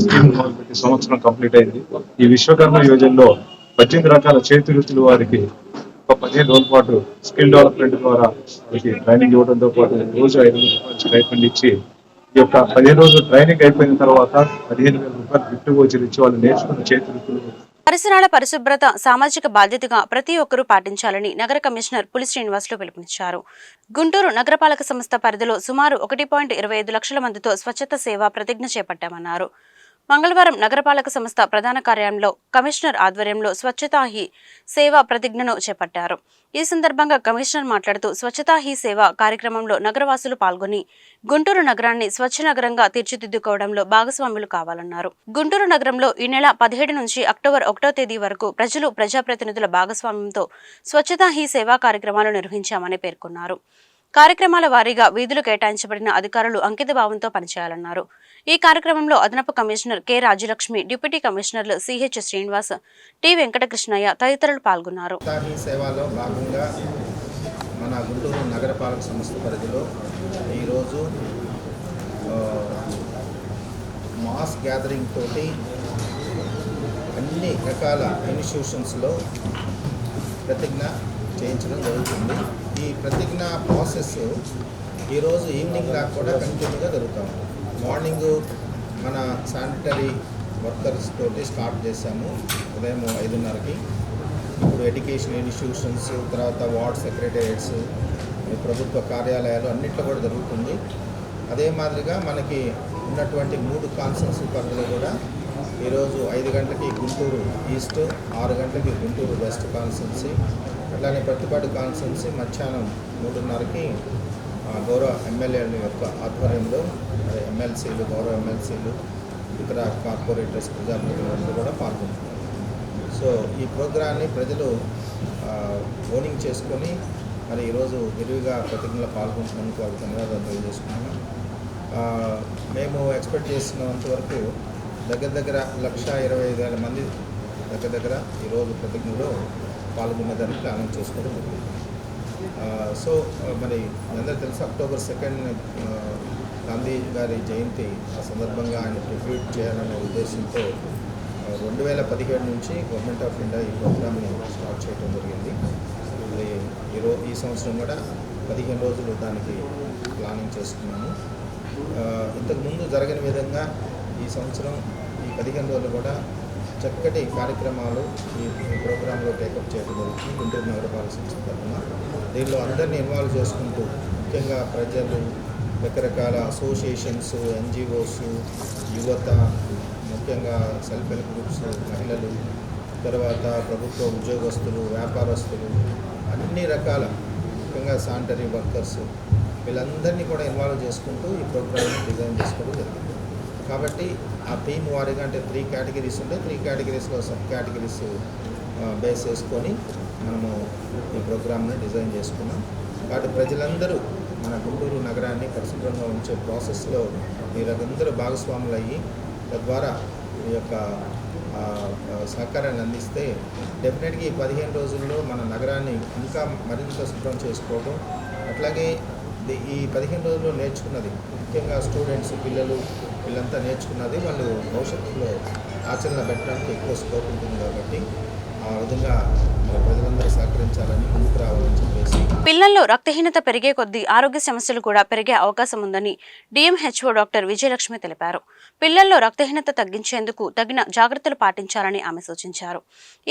స్కీమ్ మొదలుపెట్టి సంవత్సరం కంప్లీట్ అయింది. ఈ విశ్వకర్మ యోజనలో 18 రకాల చేతి వృత్తుల వారికి ఒక 15 రోజుల పాటు స్కిల్ డెవలప్మెంట్ ద్వారా వారికి ట్రైనింగ్ ఇవ్వడంతో పాటు రోజు 5,000 రూపాయలు స్టైపెండ్ ఇచ్చి ఈ యొక్క 15 రోజులు ట్రైనింగ్ అయిపోయిన తర్వాత 15,000 రూపాయలు గిఫ్ట్ వోచర్ ఇచ్చి వాళ్ళు నేర్చుకున్న చేతి వృత్తులు. పరిసరాల పరిశుభ్రత సామాజిక బాధ్యతగా ప్రతి ఒక్కరూ పాటించాలని నగర కమిషనర్ పులి శ్రీనివాసులు పిలుపునిచ్చారు. గుంటూరు నగరపాలక సంస్థ పరిధిలో సుమారు 1.25 లక్షల మందితో స్వచ్ఛత సేవ ప్రతిజ్ఞ చేపట్టామన్నారు. మంగళవారం నగరపాలక సంస్థ ప్రధాన కార్యాలయంలో కమిషనర్ ఆధ్వర్యంలో స్వచ్ఛతా హీ సేవ ప్రతిజ్ఞను చేపట్టారు. ఈ సందర్భంగా కమిషనర్ మాట్లాడుతూ స్వచ్ఛతా హీ సేవ కార్యక్రమంలో నగరవాసులు పాల్గొని గుంటూరు నగరాన్ని స్వచ్ఛ నగరంగా తీర్చిదిద్దుకోవడంలో భాగస్వాములు కావాలన్నారు. గుంటూరు నగరంలో ఈ నెల 17 నుంచి అక్టోబర్ 1వ తేదీ వరకు ప్రజలు ప్రజాప్రతినిధుల భాగస్వామ్యంతో స్వచ్ఛతా హీ సేవా కార్యక్రమాలు నిర్వహించామని పేర్కొన్నారు. కార్యక్రమాల వారీగా వీధులు కేటాయించబడిన అధికారులు అంకిత భావంతో పనిచేయాలన్నారు. ఈ కార్యక్రమంలో అదనపు కమిషనర్ కె రాజలక్ష్మి, డిప్యూటీ కమిషనర్లు సిహెచ్ శ్రీనివాస్, టి వెంకటకృష్ణయ్య తదితరులు పాల్గొన్నారు. సేవలో భాగంగా మన గుంటూరు నగరపాలక సంస్థ పరిధిలో ఈరోజు మాస్ గ్యాదరింగ్ తోటి అన్ని రకాల ఇన్స్టిట్యూషన్స్లో ప్రతిజ్ఞ చేయించడం జరుగుతుంది. ఈ ప్రతిజ్ఞ ప్రాసెస్ ఈరోజు ఈవినింగ్ దాకా కూడా కంటిన్యూగా జరుగుతాం. మార్నింగ్ మన శానిటరీ వర్కర్స్ తోటి స్టార్ట్ చేశాము ఉదయం 5:30కి. ఇప్పుడు ఎడ్యుకేషన్ ఇన్స్టిట్యూషన్స్, తర్వాత వార్డ్ సెక్రటేరియట్స్, ప్రభుత్వ కార్యాలయాలు అన్నింటిలో కూడా జరుగుతుంది. అదే మాదిరిగా మనకి ఉన్నటువంటి 3 కాన్స్టిట్యున్సీ పరిధిలో కూడా ఈరోజు 5 గంటలకి గుంటూరు ఈస్ట్, 6 గంటలకి గుంటూరు వెస్ట్ కాన్స్టిట్యున్సీ, అట్లానే ప్రతిపాడు కాన్స్టిట్యున్సీ మధ్యాహ్నం 3:30కి గౌరవ ఎమ్మెల్యేల యొక్క ఆధ్వర్యంలో ఎమ్మెల్సీలు, గౌరవ ఎమ్మెల్సీలు, ఇతర కార్పొరేటర్స్, ప్రజాప్రతినిధులు కూడా పాల్గొంటున్నారు. సో ఈ ప్రోగ్రాన్ని ప్రజలు ఓనింగ్ చేసుకొని మరి ఈరోజు విరివిగా ప్రతిజ్ఞలో పాల్గొంటున్నందుకు వారికి ధన్యవాదాలు తెలియజేసుకున్నాము. మేము ఎక్స్పెక్ట్ చేసినంత వరకు దగ్గర 1,25,000 మంది దగ్గర ఈరోజు ప్రతిజ్ఞలో పాల్గొనేదానికి ప్లానింగ్ చేసుకోవడం జరిగింది. సో మరి అందరూ తెలుసు అక్టోబర్ 2 గాంధీ గారి జయంతి ఆ సందర్భంగా ఆయన ట్రిబ్యూట్ చేయాలనే ఉద్దేశంతో 2017 నుంచి గవర్నమెంట్ ఆఫ్ ఇండియా ఈ ప్రోగ్రామ్ని స్టార్ట్ చేయడం జరిగింది. ఈ సంవత్సరం కూడా 15 రోజులు దానికి ప్లానింగ్ చేసుకున్నాము. ఇంతకుముందు జరిగిన విధంగా ఈ సంవత్సరం ఈ 15 రోజులు కూడా చక్కటి కార్యక్రమాలు ఈ ప్రోగ్రాంలో టేకప్ చేయడం జరుగుతుంది గుంటూరు నగరపాలక సంస్థ తరఫున. దీనిలో అందరినీ ఇన్వాల్వ్ చేసుకుంటూ ముఖ్యంగా ప్రజలు, రకరకాల అసోసియేషన్స్, ఎన్జిఓస్, యువత, ముఖ్యంగా సెల్ఫ్ హెల్ప్ గ్రూప్స్, మహిళలు, తర్వాత ప్రభుత్వ ఉద్యోగస్తులు, వ్యాపారస్తులు, అన్ని రకాల ముఖ్యంగా శానిటరీ వర్కర్స్, వీళ్ళందరినీ కూడా ఇన్వాల్వ్ చేసుకుంటూ ఈ ప్రోగ్రామ్ని డిజైన్ చేసుకోవడం జరిగింది. కాబట్టి ఆ థీమ్ వారీగా అంటే 3 కేటగిరీస్ ఉంటే 3 కేటగిరీస్లో సబ్ కేటగిరీస్ బేస్ చేసుకొని మనము ఈ ప్రోగ్రామ్ని డిజైన్ చేసుకున్నాం. కాబట్టి ప్రజలందరూ మన గుంటూరు నగరాన్ని పరిశుభ్రంగా ఉంచే ప్రాసెస్లో మీరందరూ భాగస్వాములు అయ్యి తద్వారా ఈ యొక్క సహకారాన్ని అందిస్తే డెఫినెట్గా ఈ 15 రోజుల్లో మన నగరాన్ని ఇంకా మరింత శుభ్రం చేసుకోవడం, అట్లాగే ఈ 15 రోజుల్లో నేర్చుకున్నది ముఖ్యంగా స్టూడెంట్స్ పిల్లలు వీళ్ళంతా నేర్చుకున్నది వాళ్ళు భవిష్యత్తులో ఆచరణ పెట్టడానికి ఎక్కువ స్కోప్ ఉంటుంది. కాబట్టి ఆ విధంగా ప్రజలందరూ సహకరించాలని ముందుకు రావాలని చెప్పేసి. పిల్లల్లో రక్తహీనత పెరిగే కొద్దీ ఆరోగ్య సమస్యలు కూడా పెరిగే అవకాశం ఉందని డిఎంహెచ్ఓ డాక్టర్ విజయలక్ష్మి తెలిపారు. పిల్లల్లో రక్తహీనత తగ్గించేందుకు తగిన జాగ్రత్తలు పాటించాలని ఆమె సూచించారు.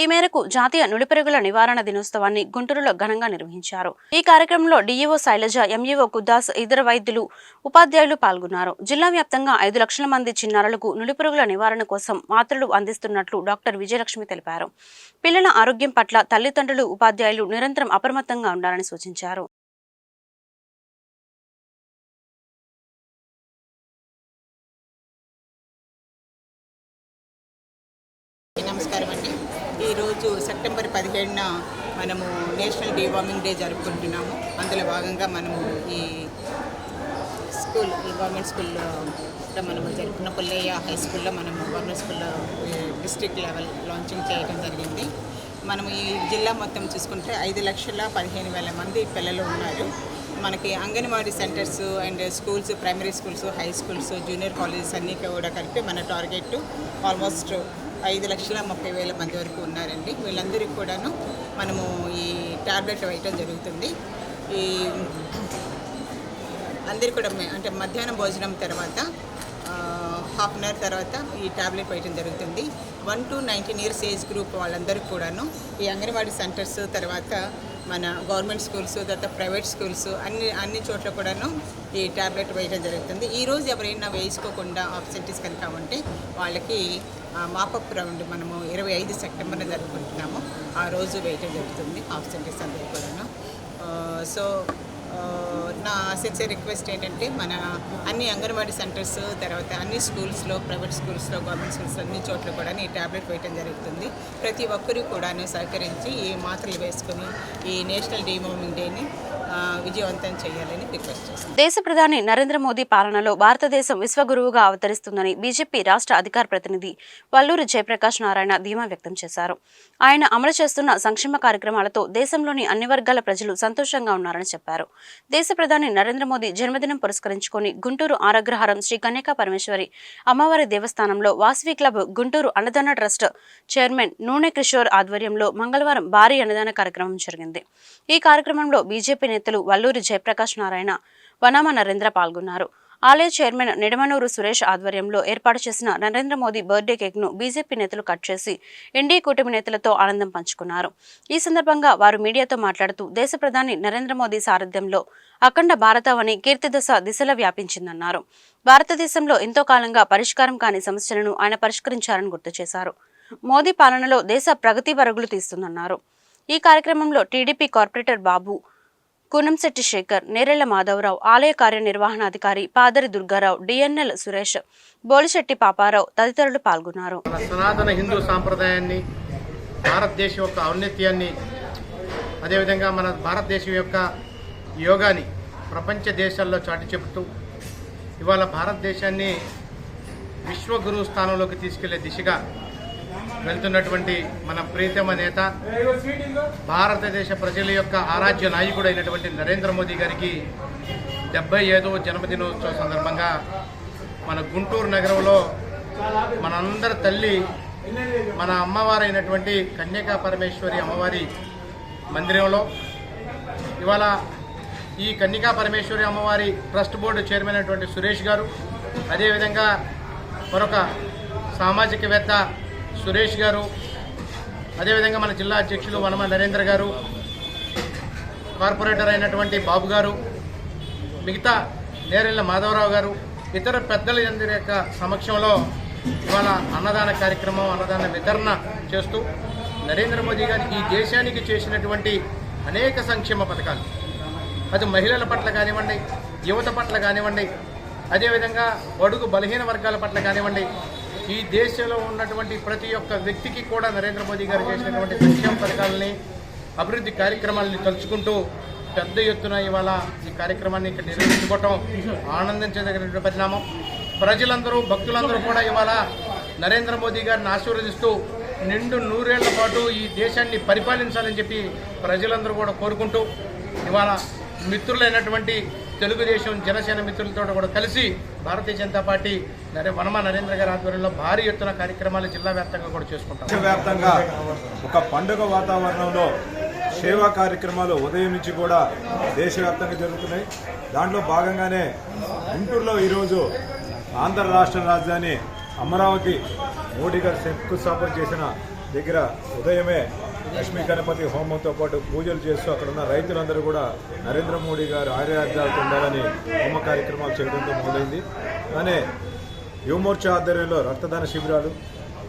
ఈ మేరకు జాతీయ నులిపెరుగుల నివారణ దినోత్సవాన్ని గుంటూరులో ఘనంగా నిర్వహించారు. ఈ కార్యక్రమంలో డిఈఓ శైలజ, ఎంఈఓ కుదాస్, ఇతర వైద్యులు, ఉపాధ్యాయులు పాల్గొన్నారు. జిల్లా వ్యాప్తంగా 5 లక్షల మంది చిన్నారులకు నులిపెరుగుల నివారణ కోసం మాత్రలు అందిస్తున్నట్లు డాక్టర్ విజయలక్ష్మి తెలిపారు. పిల్లల ఆరోగ్యం పట్ల తల్లిదండ్రులు, ఉపాధ్యాయులు నిరంతరం అప్రమత్తంగా ఉండాలని సూచించారు. నమస్కారం అండి. ఈరోజు సెప్టెంబర్ 17న మనము నేషనల్ డీవార్మింగ్ డే జరుపుకుంటున్నాము. అందులో భాగంగా మనము ఈ గవర్నమెంట్ స్కూల్లో మనము జరుపుకున్న పుల్లయ్య హై స్కూల్లో మనము గవర్నమెంట్ స్కూల్లో డిస్ట్రిక్ట్ లెవెల్ లాంచింగ్ చేయడం జరిగింది. మనము ఈ జిల్లా మొత్తం చూసుకుంటే 5,15,000 మంది పిల్లలు ఉన్నారు. మనకి anganwadi centres and schools, primary schools, high schools, junior colleges అన్నీ కూడా కలిపి మన టార్గెట్ ఆల్మోస్ట్ 5,30,000 మంది వరకు ఉన్నారండి. వీళ్ళందరికీ కూడాను మనము ఈ టాబ్లెట్ వేయటం జరుగుతుంది. ఈ అందరికీ కూడా అంటే మధ్యాహ్నం భోజనం తర్వాత హాఫ్ అన్ అవర్ తర్వాత ఈ టాబ్లెట్ వేయటం జరుగుతుంది. 1 to 19 ఇయర్స్ ఏజ్ గ్రూప్ వాళ్ళందరికీ కూడాను ఈ అంగన్వాడీ సెంటర్స్, తర్వాత మన గవర్నమెంట్ స్కూల్స్, తర్వాత ప్రైవేట్ స్కూల్స్ అన్ని చోట్ల కూడాను ఈ టాబ్లెట్ వేయడం జరుగుతుంది. ఈరోజు ఎవరైనా వేసుకోకుండా ఆబ్సెంటీస్ కనుక ఉంటే వాళ్ళకి మాపప్ రౌండ్ మనము 25 సెప్టెంబర్న జరుపుకుంటున్నాము. ఆ రోజు వేయటం జరుగుతుంది ఆబ్సెంటీస్ అందరికీ కూడాను. సో నా సిన్సియర్ రిక్వెస్ట్ ఏంటంటే మన అన్ని అంగన్వాడీ సెంటర్స్, తర్వాత అన్ని స్కూల్స్లో, ప్రైవేట్ స్కూల్స్లో, గవర్నమెంట్ స్కూల్స్లో అన్ని చోట్ల కూడా ఈ టాబ్లెట్ వేయడం జరుగుతుంది. ప్రతి ఒక్కరూ కూడా సహకరించి ఈ మాత్రలు వేసుకొని ఈ నేషనల్ డీవార్మింగ్ డేని విజయవంతం చేయాలని రిక్వెస్ట్ చేస్తున్నాను. దేశ ప్రధాని నరేంద్ర మోదీ పాలనలో భారతదేశం విశ్వగురువుగా అవతరిస్తుందని బీజేపీ రాష్ట్ర అధికార ప్రతినిధి వల్లూరి జయప్రకాష్ నారాయణ ధీమా వ్యక్తం చేశారు. ఆయన అమలు చేస్తున్న సంక్షేమ కార్యక్రమాలతో దేశంలోని అన్ని వర్గాల ప్రజలు సంతోషంగా ఉన్నారని చెప్పారు. దేశ ప్రధాని నరేంద్ర మోదీ జన్మదినం పురస్కరించుకొని గుంటూరు ఆరగ్రహారం శ్రీ కన్యకా పరమేశ్వరి అమ్మవారి దేవస్థానంలో వాసవి క్లబ్ గుంటూరు అన్నదాన ట్రస్ట్ చైర్మన్ నూనె కిషోర్ ఆధ్వర్యంలో మంగళవారం భారీ అన్నదాన కార్యక్రమం జరిగింది. ఈ కార్యక్రమంలో బీజేపీ నేతలు వల్లూరి జయప్రకాష్ నారాయణ, వనామ నరేంద్ర పాల్గొన్నారు. ఆలయ చైర్మన్ నిడమనూరు సురేష్ ఆధ్వర్యంలో ఏర్పాటు చేసిన నరేంద్ర మోదీ బర్త్డే కేక్ను బీజేపీ నేతలు కట్ చేసి ఎన్డీఏ కూటమి నేతలతో ఆనందం పంచుకున్నారు. ఈ సందర్భంగా వారు మీడియాతో మాట్లాడుతూ దేశ ప్రధాని నరేంద్ర మోదీ సారథ్యంలో అఖండ భారతావని కీర్తిదశ దిశలా వ్యాపించిందన్నారు. భారతదేశంలో ఎంతో కాలంగా పరిష్కారం కాని సమస్యలను ఆయన పరిష్కరించారని గుర్తు చేశారు. మోదీ పాలనలో దేశ ప్రగతి పరుగులు తీస్తుందన్నారు. ఈ కార్యక్రమంలో టీడీపీ కార్పొరేటర్ బాబు, కూనంశెట్టి శేఖర్, నేరెళ్ల మాధవరావు, ఆలయ కార్యనిర్వహణాధికారి పాదరి దుర్గారావు, డిఎన్ఎల్ సురేష్, బోలిశెట్టి పాపారావు తదితరులు పాల్గొన్నారు. సనాతన హిందూ సాంప్రదాయాన్ని, భారతదేశం యొక్క ఔన్నత్యాన్ని, అదేవిధంగా మన భారతదేశం యొక్క యోగాని ప్రపంచ దేశాల్లో చాటి చెబుతూ ఇవాళ భారతదేశాన్ని విశ్వగురు స్థానంలోకి తీసుకెళ్లే దిశగా వెళ్తున్నటువంటి మన ప్రీతమ నేత, భారతదేశ ప్రజల యొక్క ఆరాధ్య నాయకుడు అయినటువంటి నరేంద్ర మోదీ గారికి 75వ జన్మదినోత్సవ సందర్భంగా మన గుంటూరు నగరంలో మనందరి తల్లి, మన అమ్మవారైనటువంటి కన్యకా పరమేశ్వరి అమ్మవారి మందిరంలో ఇవాళ ఈ కన్యకా పరమేశ్వరి అమ్మవారి ట్రస్ట్ బోర్డు చైర్మన్ అయినటువంటి సురేష్ గారు, అదేవిధంగా మరొక సామాజికవేత్త సురేష్ గారు, అదేవిధంగా మన జిల్లా అధ్యక్షులు వనమ నరేంద్ర గారు, కార్పొరేటర్ అయినటువంటి బాబు గారు, మిగతా నేరెళ్ల మాధవరావు గారు, ఇతర పెద్దలందరి యొక్క సమక్షంలో ఇవాళ అన్నదాన కార్యక్రమం, అన్నదాన వితరణ చేస్తూ నరేంద్ర మోదీ గారు ఈ దేశానికి చేసినటువంటి అనేక సంక్షేమ పథకాలు, అది మహిళల పట్ల కానివ్వండి, యువత పట్ల కానివ్వండి, అదేవిధంగా బడుగు బలహీన వర్గాల పట్ల కానివ్వండి, ఈ దేశంలో ఉన్నటువంటి ప్రతి ఒక్క వ్యక్తికి కూడా నరేంద్ర మోదీ గారు చేసినటువంటి సంక్షేమ పథకాలని, అభివృద్ధి కార్యక్రమాలని తలుచుకుంటూ పెద్ద ఎత్తున ఇవాళ ఈ కార్యక్రమాన్ని ఇక్కడ నిర్వహించుకోవటం ఆనందించదగినటువంటి పరిణామం. ప్రజలందరూ, భక్తులందరూ కూడా ఇవాళ నరేంద్ర మోదీ గారిని ఆశీర్వదిస్తూ నిండు 100 ఏళ్ల పాటు ఈ దేశాన్ని పరిపాలించాలని చెప్పి ప్రజలందరూ కూడా కోరుకుంటూ ఇవాళ మిత్రులైనటువంటి తెలుగుదేశం, జనసేన మిత్రులతో కూడా కలిసి భారతీయ జనతా పార్టీ వనమా నరేంద్ర గారి ఆధ్వర్యంలో భారీ ఎత్తున కార్యక్రమాలు జిల్లా వ్యాప్తంగా కూడా చేసుకుంటాం. దేశవ్యాప్తంగా ఒక పండుగ వాతావరణంలో సేవా కార్యక్రమాలు ఉదయం నుంచి కూడా దేశవ్యాప్తంగా జరుగుతున్నాయి. దాంట్లో భాగంగానే గుంటూరులో ఈరోజు ఆంధ్ర రాష్ట్ర రాజధాని అమరావతి మోడీ గారు శంకుస్థాపన చేసిన దగ్గర ఉదయమే లక్ష్మీ గణపతి హోమంతో పాటు పూజలు చేస్తూ అక్కడ ఉన్న రైతులందరూ కూడా నరేంద్ర మోడీ గారు ఆర్యార్థాలతో ఉండాలని హోమ కార్యక్రమాలు చేయడంతో మొదలైంది. అలానే యువమోర్చా ఆధ్వర్యంలో రక్తదాన శిబిరాలు,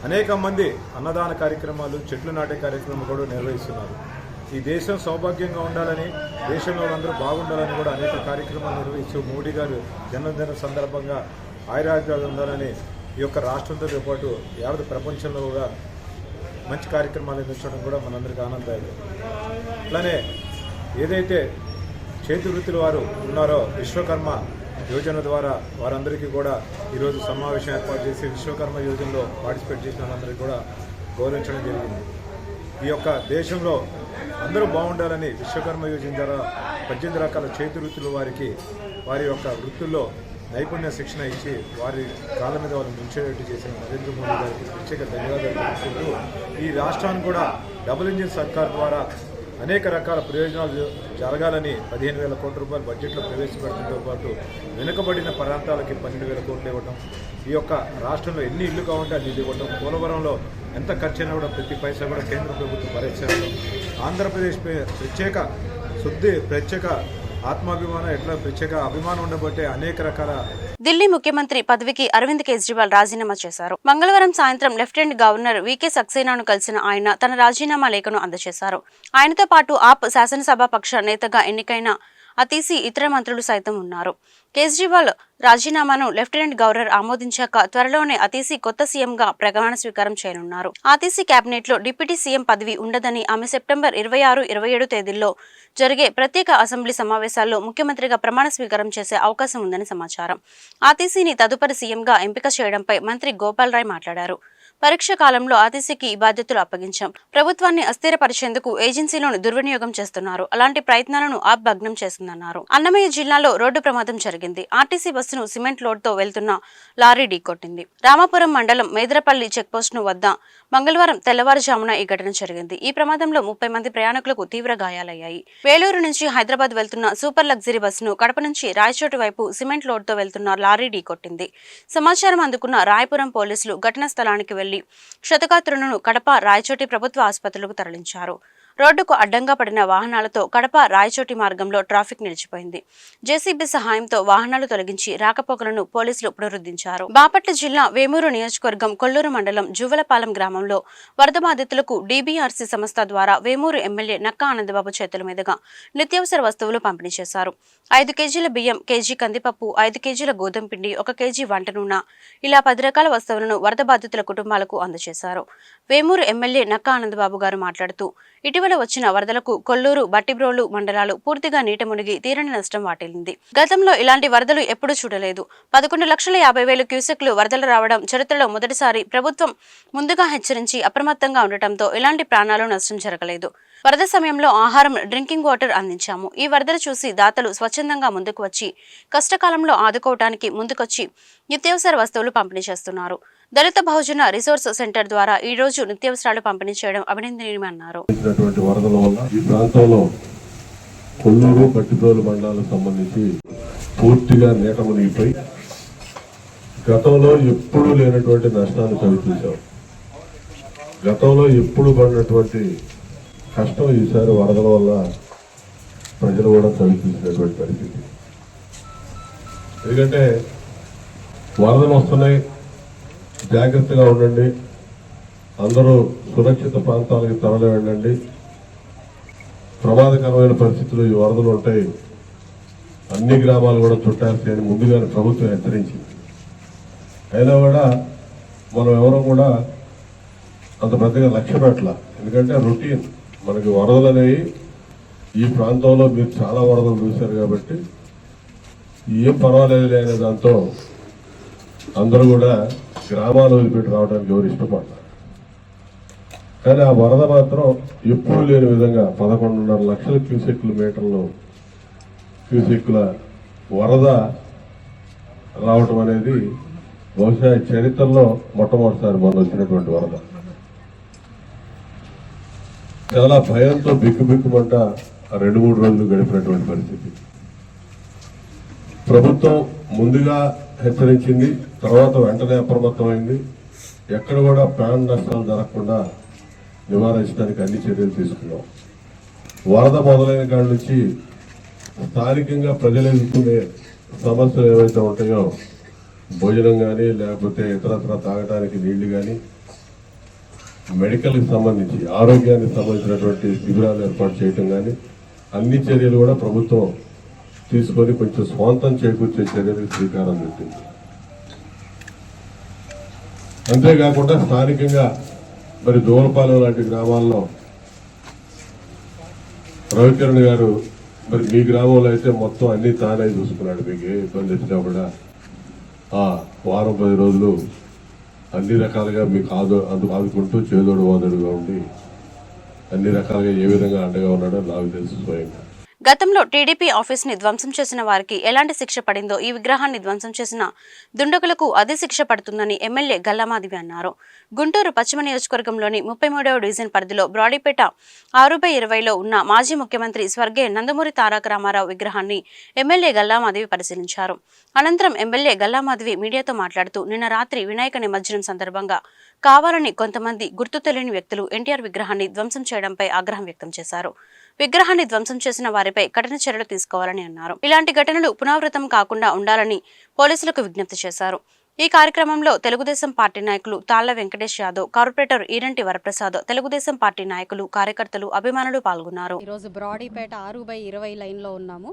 అనేక మంది అన్నదాన కార్యక్రమాలు, చెట్లు నాటే కార్యక్రమాలు కూడా నిర్వహిస్తున్నారు. ఈ దేశం సౌభాగ్యంగా ఉండాలని, దేశంలో అందరూ బాగుండాలని కూడా అనేక కార్యక్రమాలు నిర్వహిస్తూ మోడీ గారు జన్మదిన సందర్భంగా ఆయురాగ్యాలు ఉండాలని ఈ యొక్క రాష్ట్రంతో పాటు యావత్ ప్రపంచంలో కూడా మంచి కార్యక్రమాలు నిర్వహించడం కూడా మనందరికీ ఆనందదాయకం. అట్లానే ఏదైతే చేతి వృత్తుల వారు ఉన్నారో విశ్వకర్మ యోజన ద్వారా వారందరికీ కూడా ఈరోజు సమావేశం ఏర్పాటు చేసి విశ్వకర్మ యోజనలో పార్టిసిపేట్ చేసిన వాళ్ళందరికీ కూడా గౌరవించడం జరిగింది. ఈ యొక్క దేశంలో అందరూ బాగుండాలని విశ్వకర్మ యోజన ద్వారా 18 రకాల చేతి వృత్తుల వారికి వారి యొక్క వృత్తుల్లో నైపుణ్య శిక్షణ ఇచ్చి వారి కాళ్ళ మీద వాళ్ళు ముంచేటట్టు చేసిన నరేంద్ర మోదీ గారికి ప్రత్యేక ధన్యవాదాలు తెలుపుకుంటూ ఈ రాష్ట్రాన్ని కూడా డబుల్ ఇంజిన్ సర్కార్ ద్వారా అనేక రకాల ప్రయోజనాలు జరగాలని 15,000 కోట్ల రూపాయలు బడ్జెట్లో ప్రవేశపెట్టడంతో పాటు వెనుకబడిన ప్రాంతాలకి 12,000 కోట్లు ఇవ్వడం, ఈ యొక్క రాష్ట్రంలో ఎన్ని ఇల్లు కావాలంటే అన్ని ఇల్లు ఇవ్వడం, పోలవరంలో ఎంత ఖర్చు అయినా కూడా ప్రతి పైసా కూడా కేంద్ర ప్రభుత్వం భరించడం, ఆంధ్రప్రదేశ్ ప్రత్యేక ఆత్మాభిమానం ఎట్లా ప్రత్యేక అభిమానం ఉండబట్టే అనేక రకాల. ఢిల్లీ ముఖ్యమంత్రి పదవికి అరవింద్ కేజ్రీవాల్ రాజీనామా చేశారు. మంగళవారం సాయంత్రం లెఫ్టినెంట్ గవర్నర్ వికే సక్సేనాను కలిసిన ఆయన తన రాజీనామా లేఖను అందజేశారు. ఆయనతో పాటు ఆప్ శాసనసభ పక్ష నేతగా ఎన్నికైన అతీసీ ఇతర మంత్రులు సైతం ఉన్నారు. కేజ్రీవాల్ రాజీనామాను లెఫ్టినెంట్ గవర్నర్ ఆమోదించాక త్వరలోనే అతీసీ కొత్త సీఎంగా ప్రమాణ స్వీకారం చేయనున్నారు. అతీసీ కేబినెట్ లో డిప్యూటీ సీఎం పదవి ఉండదని, ఆమె సెప్టెంబర్ 26, 27 తేదీల్లో జరిగే ప్రత్యేక అసెంబ్లీ సమావేశాల్లో ముఖ్యమంత్రిగా ప్రమాణ స్వీకారం చేసే అవకాశం ఉందని సమాచారం. అతీసీని తదుపరి సీఎంగా ఎంపిక చేయడంపై మంత్రి గోపాల్ రాయ్ మాట్లాడారు. పరీక్ష కాలంలో ఆర్టీసీకి ఈ బాధ్యతలు అప్పగించాం. ప్రభుత్వాన్ని అస్థిరపరిచేందుకు ఏజెన్సీలను దుర్వినియోగం చేస్తున్నారు. అలాంటి ప్రయత్నాలను ఆప్ భగ్నం చేస్తుందన్నారు. అన్నమయ్య జిల్లాలో రోడ్డు ప్రమాదం జరిగింది. ఆర్టీసీ బస్సును సిమెంట్ లోడ్తో వెళ్తున్న లారీ ఢీకొట్టింది. రామాపురం మండలం మేద్రపల్లి చెక్పోస్టు వద్ద మంగళవారం తెల్లవారుజామున ఈ ఘటన జరిగింది. ఈ ప్రమాదంలో 30 మంది ప్రయాణికులకు తీవ్ర గాయాలయ్యాయి. వేలూరు నుంచి హైదరాబాద్ వెళ్తున్న సూపర్ లగ్జరీ బస్సును కడప నుంచి రాయచోటి వైపు సిమెంట్ లోడ్తో వెళ్తున్న లారీ ఢీకొట్టింది. సమాచారం అందుకున్న రాయపురం పోలీసులు ఘటనా స్థలానికి వెళ్లి క్షతగాత్రులను కడప, రాయచోటి ప్రభుత్వ ఆసుపత్రులకు తరలించారు. రోడ్డుకు అడ్డంగా పడిన వాహనాలతో కడప, రాయచోటి మార్గంలో ట్రాఫిక్ నిలిచిపోయింది. జేసీబీ సహాయంతో వాహనాలు తొలగించి రాకపోకలను పోలీసులు పునరుద్ధరించారు. బాపట్ల జిల్లా వేమూరు నియోజకవర్గం కొల్లూరు మండలం జువ్వలపాలెం గ్రామంలో వరద బాధితులకు డీబీఆర్సీ సంస్థ ద్వారా వేమూరు ఎమ్మెల్యే నక్కా ఆనందబాబు చేతుల మీదుగా నిత్యావసర వస్తువులు పంపిణీ చేశారు. 5 కేజీల బియ్యం, కేజీ కందిపప్పు, 5 కేజీల గోధుమ పిండి, 1 కేజీ వంట నూనె, ఇలా 10 రకాల వస్తువులను వరద బాధితుల కుటుంబాలకు అందజేశారు. వేమూరు ఎమ్మెల్యే నక్కా ఆనందబాబు గారు మాట్లాడుతూ, ఇటీవల వచ్చిన వరదలకు కొల్లూరు, బట్టిబ్రోలు మండలాలు పూర్తిగా నీట మునిగి తీరని నష్టం వాటిల్లింది. గతంలో ఇలాంటి వరదలు ఎప్పుడూ చూడలేదు. 11,50,000 క్యూసెక్లు వరదలు రావడం చరిత్రలో మొదటిసారి. ప్రభుత్వం ముందుగా హెచ్చరించి అప్రమత్తంగా ఉండటంతో ఇలాంటి ప్రాణాలు నష్టం జరగలేదు. వరద సమయంలో ఆహారం, డ్రింకింగ్ వాటర్ అందించాము. ఈ వరదలు చూసి దాతలు స్వచ్ఛందంగా ముందుకు వచ్చి కష్టకాలంలో ఆదుకోవడానికి ముందుకొచ్చి నిత్యావసర వస్తువులు పంపిణీ చేస్తున్నారు. దళిత బహుజన రిసోర్స్ సెంటర్ ద్వారా ఈ రోజు నిత్యావసరాలు పంపిణీ చేయడం అభినందనీయమన్నారు. వరదల వల్ల ఈ ప్రాంతంలో కొల్లూరు, బట్టిప్రోలు మండలాలకు సంబంధించి పూర్తిగా నీట మునిగిపోయి గతంలో ఎప్పుడూ లేనటువంటి నష్టాన్ని చవిచూశాం. గతంలో ఎప్పుడు పడినటువంటి కష్టం ఈసారి వరదల వల్ల ప్రజలు కూడా చవిచూసినటువంటి పరిస్థితి. ఎందుకంటే వరదలు వస్తున్నాయి, జాగ్రత్తగా ఉండండి, అందరూ సురక్షిత ప్రాంతాలకు తరలి వెళ్ళండి, ప్రమాదకరమైన పరిస్థితులు ఈ వరదలు ఉంటాయి, అన్ని గ్రామాలు కూడా చుట్టాల్సి ముందుగానే ప్రభుత్వం హెచ్చరించింది. అయినా కూడా మనం ఎవరో కూడా అంత పెద్దగా లక్ష్య పెట్టాల. ఎందుకంటే రొటీన్ మనకి వరదలు అనేవి ఈ ప్రాంతంలో మీరు చాలా వరదలు చూశారు కాబట్టి ఏం పర్వాలేదు అనే దాంతో అందరూ కూడా గ్రామాలు వదిలిపెట్టి రావడానికి ఎవరు ఇష్టపడతారు. కానీ ఆ వరద మాత్రం ఎప్పుడూ లేని విధంగా 11.5 లక్షల క్యూసెక్కుల వరద రావటం అనేది బహుశా చరిత్రలో మొట్టమొదటిసారి మొన్న వచ్చినటువంటి వరద. చాలా భయంతో బిక్కుబిక్కుమంట 2-3 రోజులు గడిపినటువంటి పరిస్థితి. ప్రభుత్వం ముందుగా హెచ్చరించింది, తర్వాత వెంటనే అప్రమత్తమైంది. ఎక్కడ కూడా ప్రాణ నష్టాలు జరగకుండా నివారించడానికి అన్ని చర్యలు తీసుకున్నాం. వరద మొదలైన కాడి నుంచి స్థానికంగా ప్రజలు ఎదుర్కొనే సమస్యలు ఏవైతే ఉంటాయో, భోజనం కానీ లేకపోతే ఇతరత్ర తాగడానికి నీళ్లు కానీ, మెడికల్కి సంబంధించి ఆరోగ్యానికి సంబంధించినటువంటి శిబిరాలు ఏర్పాటు చేయటం కానీ, అన్ని చర్యలు కూడా ప్రభుత్వం తీసుకొని కొంచెం స్వాంతం చేకూర్చే చర్యలకు శ్రీకారం చుట్టింది. అంతేకాకుండా స్థానికంగా మరి దూరపాలెం లాంటి గ్రామాల్లో రవికిరణ్ గారు మరి మీ గ్రామంలో అయితే మొత్తం అన్ని తానే చూసుకున్నాడు. మీకు ఏ ఇబ్బంది వచ్చినా కూడా ఆ వారం 10 రోజులు అన్ని రకాలుగా మీకు ఆదుకుంటూ చేదోడు వాదోడుగా ఉండి అన్ని రకాలుగా ఏ విధంగా అండగా ఉన్నాడో నాకు తెలుసు స్వయంగా. గతంలో టీడీపీ ఆఫీస్ ని ధ్వంసం చేసిన వారికి ఎలాంటి శిక్ష పడిందో ఈ విగ్రహాన్ని ధ్వంసం చేసిన దుండగులకు అదే శిక్ష పడుతుందని ఎమ్మెల్యే గల్లామాధవి అన్నారు. గుంటూరు పశ్చిమ నియోజకవర్గంలోని 33వ డివిజన్ పరిధిలో బ్రాడీపేట 6/20లో ఉన్న మాజీ ముఖ్యమంత్రి స్వర్గీయ నందమూరి తారక రామారావు విగ్రహాన్ని ఎమ్మెల్యే గల్లామాధవి పరిశీలించారు. అనంతరం ఎమ్మెల్యే గల్లామాధవి మీడియాతో మాట్లాడుతూ నిన్న రాత్రి వినాయక నిమజ్జనం సందర్భంగా కావాలని కొంతమంది గుర్తు తెలియని వ్యక్తులు ఎన్టీఆర్ విగ్రహాన్ని ధ్వంసం చేయడంపై ఆగ్రహం వ్యక్తం చేశారు. విగ్రహాన్ని ధ్వంసం చేసిన వారిపై కఠిన చర్యలు తీసుకోవాలని అన్నారు. ఇలాంటి ఘటనలు పునరావృతం కాకుండా ఉండాలని పోలీసులకు విజ్ఞప్తి చేశారు. ఈ కార్యక్రమంలో తెలుగుదేశం పార్టీ నాయకులు తాళ్ల వెంకటేష్ యాదవ్, కార్పొరేటర్ ఈరంటి వరప్రసాద్, తెలుగుదేశం పార్టీ నాయకులు, కార్యకర్తలు, అభిమానులు పాల్గొన్నారు. ఈరోజు బ్రాడీపేట 6/20 లైన్లో ఉన్నాము.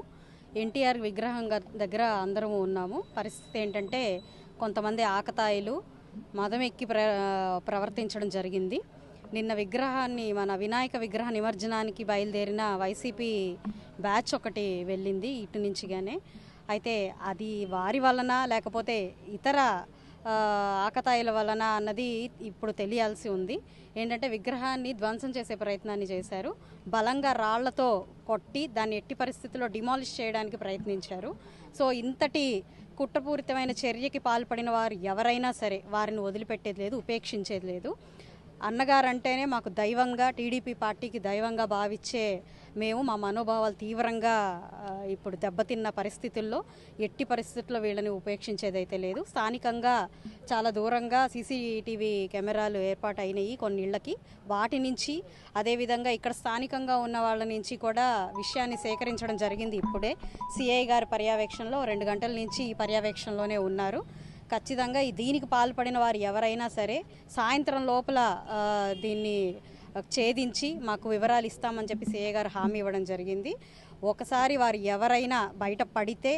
ఎన్టీఆర్ విగ్రహం దగ్గర అందరము ఉన్నాము. పరిస్థితి ఏంటంటే కొంతమంది ఆకతాయిలు మదం ఎక్కి ప్రవర్తించడం జరిగింది. నిన్న విగ్రహాన్ని మన వినాయక విగ్రహ నిమజ్జనానికి బయలుదేరిన వైసీపీ బ్యాచ్ ఒకటి వెళ్ళింది ఇటు నుంచిగానే. అయితే అది వారి వలన లేకపోతే ఇతర ఆకతాయిల వలన అన్నది ఇప్పుడు తెలియాల్సి ఉంది. ఏంటంటే విగ్రహాన్ని ధ్వంసం చేసే ప్రయత్నాన్ని చేశారు. బలంగా రాళ్లతో కొట్టి దాన్ని ఎట్టి పరిస్థితుల్లో డిమాలిష్ చేయడానికి ప్రయత్నించారు. సో ఇంతటి కుట్రపూరితమైన చర్యకి పాల్పడిన వారు ఎవరైనా సరే వారిని వదిలిపెట్టేది లేదు, ఉపేక్షించేది లేదు. అన్నగారంటేనే మాకు దైవంగా, టీడీపీ పార్టీకి దైవంగా భావించే మేము మా మనోభావాలు తీవ్రంగా ఇప్పుడు దెబ్బతిన్న పరిస్థితుల్లో ఎట్టి పరిస్థితుల్లో వీళ్ళని ఉపేక్షించేదైతే లేదు. స్థానికంగా చాలా దూరంగా సీసీటీవీ కెమెరాలు ఏర్పాటు అయినాయి కొన్ని ఇళ్లకి. వాటి నుంచి అదేవిధంగా ఇక్కడ స్థానికంగా ఉన్న వాళ్ళ నుంచి కూడా విషయాన్ని సేకరించడం జరిగింది. ఇప్పుడే సిఐ గారి పర్యవేక్షణలో 2 గంటల నుంచి ఈ పర్యవేక్షణలోనే ఉన్నారు. ఖచ్చితంగా దీనికి పాల్పడిన వారు ఎవరైనా సరే సాయంత్రం లోపల దీన్ని ఛేదించి మాకు వివరాలు ఇస్తామని చెప్పి సిఐ గారు హామీ ఇవ్వడం జరిగింది. ఒకసారి వారు ఎవరైనా బయట పడితే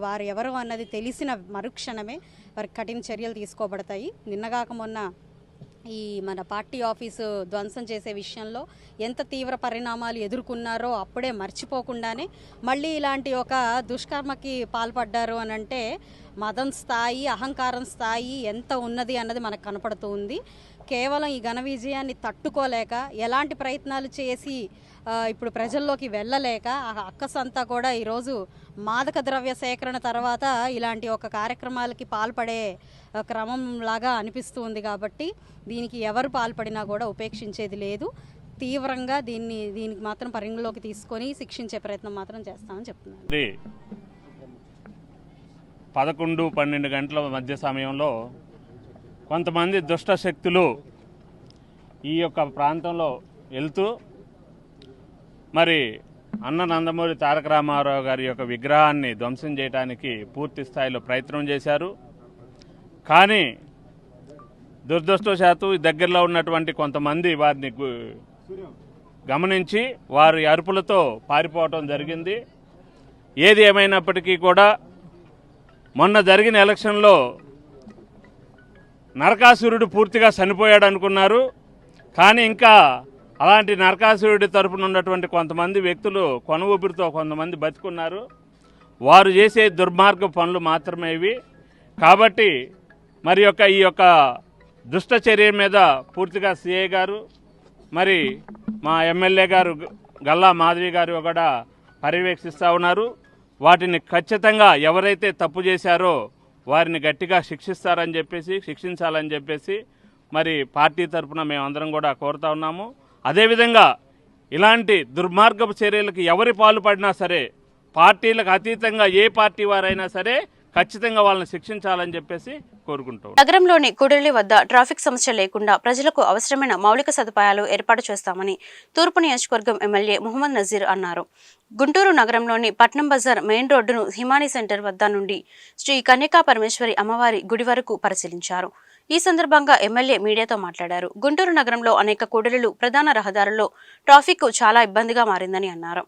వారు ఎవరు అన్నది తెలిసిన మరుక్షణమే వారికి కఠిన చర్యలు తీసుకోబడతాయి. నిన్నగాక మొన్న ఈ మన పార్టీ ఆఫీసు ధ్వంసం చేసే విషయంలో ఎంత తీవ్ర పరిణామాలు ఎదుర్కొన్నారో అప్పుడే మర్చిపోకుండానే మళ్ళీ ఇలాంటి ఒక దుష్కర్మకి పాల్పడ్డారు అని అంటే మదం స్థాయి, అహంకారం స్థాయి ఎంత ఉన్నది అన్నది మనకు కనపడుతూ ఉంది. కేవలం ఈ ఘన విజయాన్ని తట్టుకోలేక ఎలాంటి ప్రయత్నాలు చేసి ఇప్పుడు ప్రజల్లోకి వెళ్ళలేక అక్కసంతా కూడా ఈరోజు మాదక ద్రవ్య సేకరణ తర్వాత ఇలాంటి ఒక కార్యక్రమాలకి పాల్పడే క్రమం లాగా అనిపిస్తుంది. కాబట్టి దీనికి ఎవరు పాల్పడినా కూడా ఉపేక్షించేది లేదు. తీవ్రంగా దీనికి మాత్రం పరిగణలోకి తీసుకొని శిక్షించే ప్రయత్నం మాత్రం చేస్తామని చెప్తున్నాను. 11-12 గంటల మధ్య సమయంలో కొంతమంది దుష్ట శక్తులు ఈ యొక్క ప్రాంతంలో వెళ్తూ మరి అన్న నందమూరి తారక రామారావు గారి యొక్క విగ్రహాన్ని ధ్వంసం చేయడానికి పూర్తి స్థాయిలో ప్రయత్నం చేశారు. కానీ దురదృష్టవశాత్తు దగ్గరలో ఉన్నటువంటి కొంతమంది వారిని గమనించి వారి అరుపులతో పారిపోవటం జరిగింది. ఏది ఏమైనప్పటికీ కూడా మొన్న జరిగిన ఎలక్షన్లో నరకాసురుడు పూర్తిగా చనిపోయాడు అనుకున్నారు. కానీ ఇంకా అలాంటి నరకాసురుడి తరపున ఉన్నటువంటి కొంతమంది వ్యక్తులు కొన ఊపిరితో కొంతమంది బతికున్నారు. వారు చేసే దుర్మార్గ పనులు మాత్రమే ఇవి. కాబట్టి మరి ఈ యొక్క దుష్ట చర్య మీద పూర్తిగా సిఐ గారు మరి మా ఎమ్మెల్యే గారు గల్లా మాధవి గారు కూడా పర్యవేక్షిస్తూ ఉన్నారు. వాటిని ఖచ్చితంగా ఎవరైతే తప్పు చేశారో వారిని గట్టిగా శిక్షించాలని చెప్పేసి మరి పార్టీ తరఫున మేమందరం కూడా కోరుతా ఉన్నాము. అదేవిధంగా ఇలాంటి దుర్మార్గపు చర్యలకు ఎవరి పాల్పడినా సరే పార్టీలకు అతీతంగా ఏ పార్టీ వారైనా సరే ఖచ్చితంగా వాళ్ళని శిక్షించాలని చెప్పేసి కోరుకుంటాం. నగరంలోని కూడలి వద్ద ట్రాఫిక్ సమస్య లేకుండా ప్రజలకు అవసరమైన మౌలిక సదుపాయాలు ఏర్పాటు చేస్తామని తూర్పు నియోజకవర్గం ఎమ్మెల్యే ముహమ్మద్ నజీర్ అన్నారు. గుంటూరు నగరంలోని పట్నం బజార్ మెయిన్ రోడ్డును హిమానీ సెంటర్ వద్ద నుండి శ్రీ కన్యకా పరమేశ్వరి అమ్మవారి గుడి వరకు పరిశీలించారు. ఈ సందర్భంగా ఎమ్మెల్యే మీడియాతో మాట్లాడారు. గుంటూరు నగరంలో అనేక కూడలిలు ప్రధాన రహదారుల్లో ట్రాఫిక్ చాలా ఇబ్బందిగా మారిందని అన్నారు.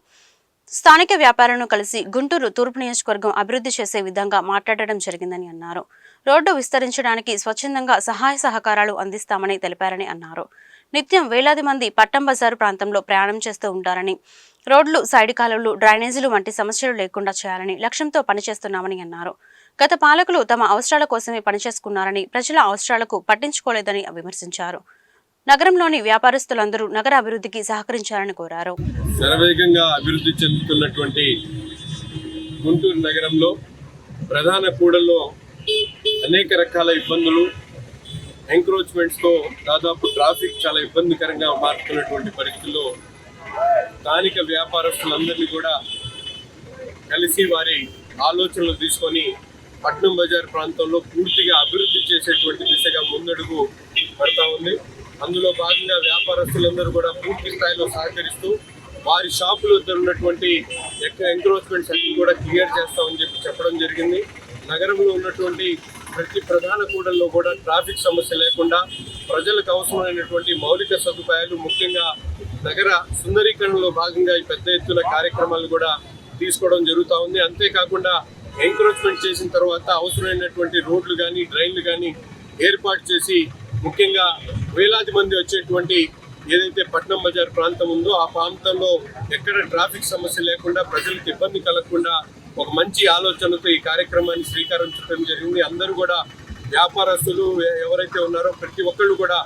స్థానిక వ్యాపారులను కలిసి గుంటూరు తూర్పు నియోజకవర్గం అభివృద్ధి చేసే విధంగా మాట్లాడడం జరిగిందని అన్నారు. రోడ్డు విస్తరించడానికి స్వచ్ఛందంగా సహాయ సహకారాలు అందిస్తామని తెలిపారని అన్నారు. నిత్యం వేలాది మంది పట్టం బజారు ప్రాంతంలో ప్రయాణం చేస్తూ ఉంటారని, రోడ్లు, సైడ్ కాలువలు, డ్రైనేజీలు వంటి సమస్యలు లేకుండా చేయాలని లక్ష్యంతో పనిచేస్తున్నామని అన్నారు. గత పాలకులు తమ అవసరాల కోసమే పనిచేసుకున్నారని, ప్రజల అవసరాలకు పట్టించుకోలేదని విమర్శించారు. నగరంలోని వ్యాపారస్తులందరూ నగర అభివృద్ధికి సహకరించాలని కోరారు. శరవేగంగా అభివృద్ధి చెందుతున్నటువంటి గుంటూరు నగరంలో ప్రధాన కూడల్లో అనేక రకాల ఇబ్బందులు, ఎంక్రోచ్మెంట్స్తో దాదాపు ట్రాఫిక్ చాలా ఇబ్బందికరంగా మారుతున్నటువంటి పరిస్థితుల్లో స్థానిక వ్యాపారస్తులందరినీ కూడా కలిసి వారి ఆలోచనలు తీసుకొని పట్నం బజార్ ప్రాంతంలో పూర్తిగా అభివృద్ధి చేసేటువంటి దిశగా ముందడుగు పడతా ఉంది. అందులో భాగంగా వ్యాపారస్తులందరూ కూడా పూర్తి స్థాయిలో సహకరిస్తూ వారి షాపుల వద్ద ఉన్నటువంటి ఎంక్రోచ్మెంట్స్ అన్ని కూడా క్లియర్ చేస్తామని చెప్పడం జరిగింది. నగరంలో ఉన్నటువంటి ప్రతి ప్రధాన కూడల్లో కూడా ట్రాఫిక్ సమస్య లేకుండా ప్రజలకు అవసరమైనటువంటి మౌలిక సదుపాయాలు, ముఖ్యంగా నగర సుందరీకరణలో భాగంగా ఈ పెద్ద ఎత్తున కార్యక్రమాలు కూడా తీసుకోవడం జరుగుతూ ఉంది. అంతేకాకుండా ఎంక్రోచ్మెంట్ చేసిన తర్వాత అవసరమైనటువంటి రోడ్లు కానీ, డ్రైన్లు కానీ ఏర్పాటు చేసి ముఖ్యంగా వేలాది మంది వచ్చేటువంటి ఏదైతే పట్నం బజార్ ప్రాంతం ఉందో ఆ ప్రాంతంలో ఎక్కడ ట్రాఫిక్ సమస్య లేకుండా, ప్రజలకు ఇబ్బంది కలగకుండా ఒక మంచి ఆలోచనతో ఈ కార్యక్రమాన్ని శ్రీకారం చుట్టడం జరిగింది. అందరూ కూడా వ్యాపారస్తులు ఎవరైతే ఉన్నారో ప్రతి ఒక్కళ్ళు కూడా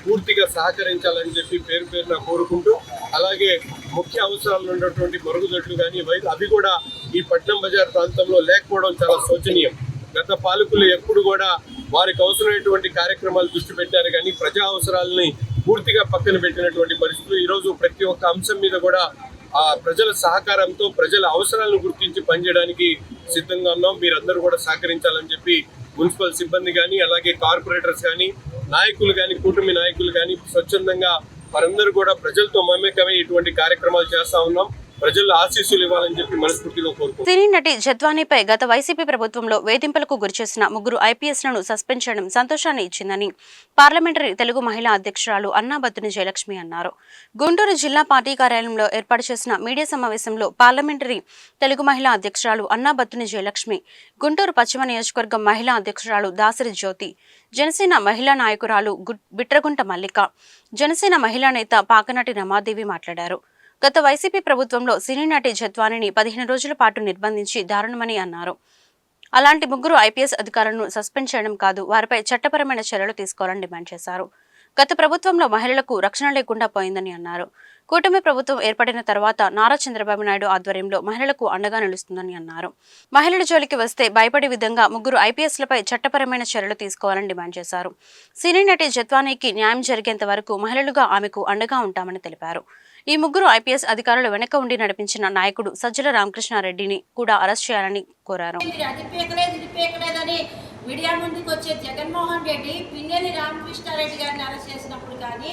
పూర్తిగా సహకరించాలని చెప్పి పేరు పేరున కోరుకుంటూ, అలాగే ముఖ్య అవసరాలు ఉన్నటువంటి మరుగుదొడ్లు కానీ అవి కూడా ఈ పట్నం బజార్ ప్రాంతంలో లేకపోవడం చాలా శోచనీయం. గత పాలకులు ఎప్పుడు కూడా వారికి అవసరమైనటువంటి కార్యక్రమాలు దృష్టి పెట్టారు కానీ ప్రజా అవసరాలని పూర్తిగా పక్కన పెట్టినటువంటి పరిస్థితులు. ఈరోజు ప్రతి ఒక్క అంశం మీద కూడా ప్రజల సహకారంతో ప్రజల అవసరాలను గుర్తించి పనిచేయడానికి సిద్ధంగా ఉన్నాం. మీరందరూ కూడా సహకరించాలని చెప్పి మున్సిపల్ సిబ్బంది కానీ, అలాగే కార్పొరేటర్స్ కానీ, నాయకులు కానీ, కూటమి నాయకులు కానీ స్వచ్ఛందంగా వారందరూ కూడా ప్రజలతో మమేకమై ఇటువంటి కార్యక్రమాలు చేస్తా ఉన్నాం. ప్రజల ఆశీస్సులు ఇవ్వాలని చెప్పి మనస్ఫూర్తిగా కోరుకుంటున్నాం. సినీ నటి జత్వానీపై గత వైసీపీ ప్రభుత్వంలో వేధింపులకు గురిచేసిన 3 ఐపీఎస్లను సస్పెండ్ చేయడం సంతోషాన్ని ఇచ్చిందని పార్లమెంటరీ తెలుగు మహిళా అధ్యక్షురాలు అన్నాబత్తుని జయలక్ష్మి అన్నారు. గుంటూరు జిల్లా పార్టీ కార్యాలయంలో ఏర్పాటు చేసిన మీడియా సమావేశంలో పార్లమెంటరీ తెలుగు మహిళా అధ్యక్షురాలు అన్నాబత్తుని జయలక్ష్మి, గుంటూరు పశ్చిమ నియోజకవర్గం మహిళా అధ్యక్షురాలు దాసరి జ్యోతి, జనసేన మహిళా నాయకురాలు బిట్రగుంట మల్లిక, జనసేన మహిళా నేత పాకనటి రమాదేవి మాట్లాడారు. గత వైసీపీ ప్రభుత్వంలో సినీ నటి జత్వానీని 15 రోజుల పాటు నిర్బంధించి దారుణమని అన్నారు. అలాంటి 3 ఐపీఎస్ అధికారులను సస్పెండ్ చేయడం కాదు, వారిపై చట్టపరమైన చర్యలు తీసుకోవాలని డిమాండ్ చేశారు. గత ప్రభుత్వంలో మహిళలకు రక్షణ లేకుండా పోయిందని అన్నారు. కూటమి ప్రభుత్వం ఏర్పడిన తర్వాత నారా చంద్రబాబు నాయుడు ఆధ్వర్యంలో మహిళలకు అండగా నిలుస్తుందని అన్నారు. మహిళల జోలికి వస్తే భయపడే విధంగా 3 ఐపీఎస్లపై చట్టపరమైన చర్యలు తీసుకోవాలని డిమాండ్ చేశారు. సినీ నటి జత్వానీకి న్యాయం జరిగేంత వరకు మహిళలుగా ఆమెకు అండగా ఉంటామని తెలిపారు. ఈ 3 ఐపీఎస్ అధికారులు వెనక ఉండి నడిపించిన నాయకుడు సజ్జల రామకృష్ణారెడ్డిని కూడా అరెస్ట్ చేయాలని కోరారు. మీడియా ముందుకు వచ్చే జగన్మోహన్ రెడ్డి పిన్నెల్లి రామకృష్ణారెడ్డి గారిని అరెస్ట్ చేసినప్పుడు కానీ,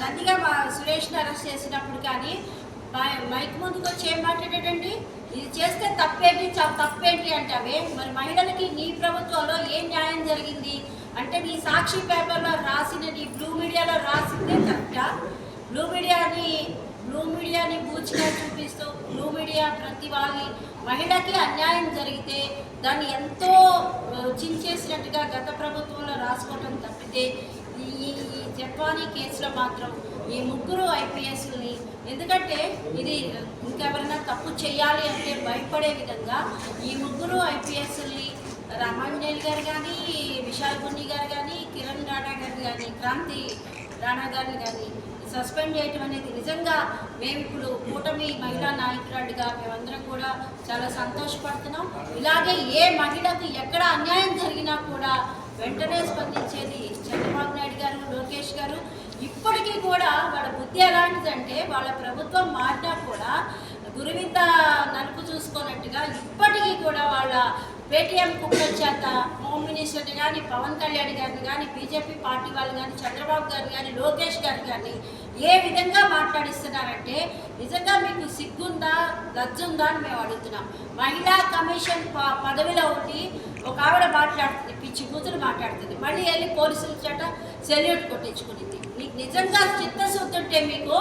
నందిగా సురేష్ని అరెస్ట్ చేసినప్పుడు కానీ మైక్ ముందుకు వచ్చి ఏం మాట్లాడాడండి? ఇది చేస్తే తప్పేంటి అంటావే. మరి మహిళలకి నీ ప్రభుత్వంలో ఏం న్యాయం జరిగింది అంటే నీ సాక్షి పేపర్లో రాసిన, నీ బ్లూ మీడియాలో రాసిందే తప్ప. బ్లూ బ్లూ మీడియాని బూచిగా చూపిస్తూ బ్లూ మీడియా ప్రతి వాళ్ళని మహిళకి అన్యాయం జరిగితే దాన్ని ఎంతో చించేసినట్టుగా గత ప్రభుత్వంలో రాసుకోవటం తప్పితే ఈ జపానీ కేసులో మాత్రం ఈ ముగ్గురు ఐపీఎస్ని, ఎందుకంటే ఇది ఇంకెవరైనా తప్పు చేయాలి అంటే భయపడే విధంగా ఈ ముగ్గురు ఐపీఎస్ని రామాంజనేయులు గారు కానీ, విశాల్ గున్ని గారు కానీ, కిరణ్ రాణా గారు కానీ, క్రాంతి రాణా గారిని కానీ సస్పెండ్ చేయటం అనేది నిజంగా మేము ఇప్పుడు కూటమి మహిళా నాయకురాలుగా మేమందరం కూడా చాలా సంతోషపడుతున్నాం. ఇలాగే ఏ మహిళకు ఎక్కడ అన్యాయం జరిగినా కూడా వెంటనే స్పందించేది చంద్రబాబు నాయుడు గారు, లోకేష్ గారు. ఇప్పటికీ కూడా వాళ్ళ బుద్ధి ఎలాంటిదంటే వాళ్ళ ప్రభుత్వం మారినా కూడా గురువింద నలుపు చూసుకున్నట్టుగా ఇప్పటికీ కూడా వాళ్ళ పేటీఎం కుక్కల చేత హోమ్ మినిస్టర్ని కానీ, పవన్ కళ్యాణ్ గారిని కానీ, బీజేపీ పార్టీ వాళ్ళు కానీ, చంద్రబాబు గారు కానీ, లోకేష్ గారు కానీ ఏ విధంగా మాట్లాడిస్తున్నారంటే నిజంగా మీకు సిగ్గుందా, లజ్జుందా అని మేము అడుగుతున్నాం. మహిళా కమిషన్ పదవిలో ఉండి ఒక ఆవిడ మాట్లాడుతుంది, పిచ్చి కూతురు మాట్లాడుతుంది, మళ్ళీ వెళ్ళి పోలీసుల చేత సెల్యూట్ కొట్టించుకునింది. మీకు నిజంగా చిత్తశుద్ధి ఉంటే మీకు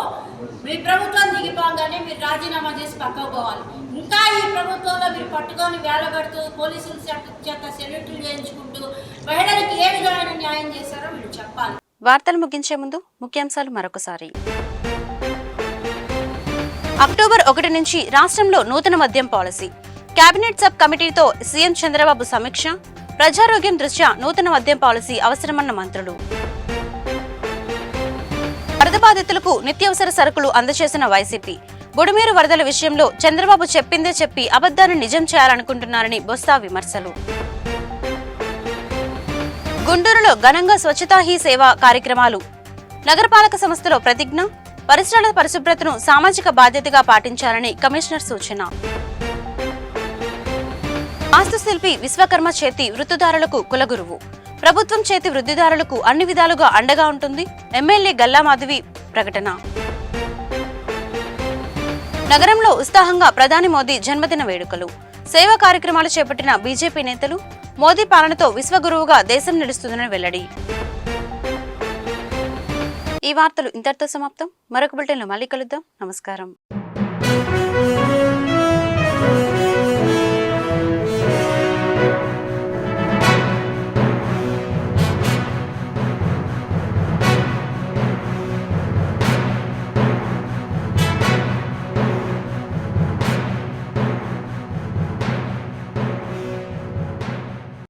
మీ ప్రభుత్వం దిగిపోగానే మీరు రాజీనామా చేసి పక్కకు పోవాలి. ఇంకా ఈ ప్రభుత్వంలో మీరు పట్టుకొని వేలగడుతూ పోలీసుల చేత సెల్యూట్లు చేయించుకుంటూ మహిళలకు ఏ విధమైన న్యాయం చేశారో వీళ్ళు చెప్పాలి. వార్తలు ముగించే ముందు ముఖ్యాంశాలు మరొకసారి. అక్టోబర్ 1 నుంచి రాష్ట్రంలో నూతన మద్యం పాలసీ. కేబినెట్ సబ్ కమిటీతో సీఎం చంద్రబాబు సమీక్ష. ప్రజారోగ్యం దృష్ట్యా నూతన మద్యం పాలసీ అవసరమన్న మంత్రులు. వరద బాధితులకు నిత్యావసర సరుకులు అందజేసిన వైసీపీ. బుడమేరు వరదల విషయంలో చంద్రబాబు చెప్పిందే చెప్పి అబద్ధాన్ని నిజం చేయాలనుకుంటున్నారని బొత్స విమర్శలు. గుంటూరులో ఘనంగా స్వచ్ఛతా హీ సేవ కార్యక్రమాలు. నగరపాలక సంస్థలో ప్రతిజ్ఞ. పరిసరాల పరిశుభ్రతను సామాజిక బాధ్యతగా పాటించాలని కమిషనర్ సూచన. వాస్తుశిల్పి విశ్వకర్మ చేతి వృత్తిదారులకు కులగురువు. ప్రభుత్వం చేతి వృత్తిదారులకు అన్ని విధాలుగా అండగా ఉంటుంది. ఎమ్మెల్యే గల్లా మాధవి ప్రకటన. నగరంలో ఉత్సాహంగా ప్రధాని మోదీ జన్మదిన వేడుకలు. సేవా కార్యక్రమాలు చేపట్టిన బీజేపీ నేతలు. మోదీ పాలనతో విశ్వగురువుగా దేశం నిలుస్తుందని వెల్లడి. ఈ వార్తలు ఇంతటితో సమాప్తం. మరొక బులెటిన్లో మళ్ళీ కలుద్దాం. నమస్కారం.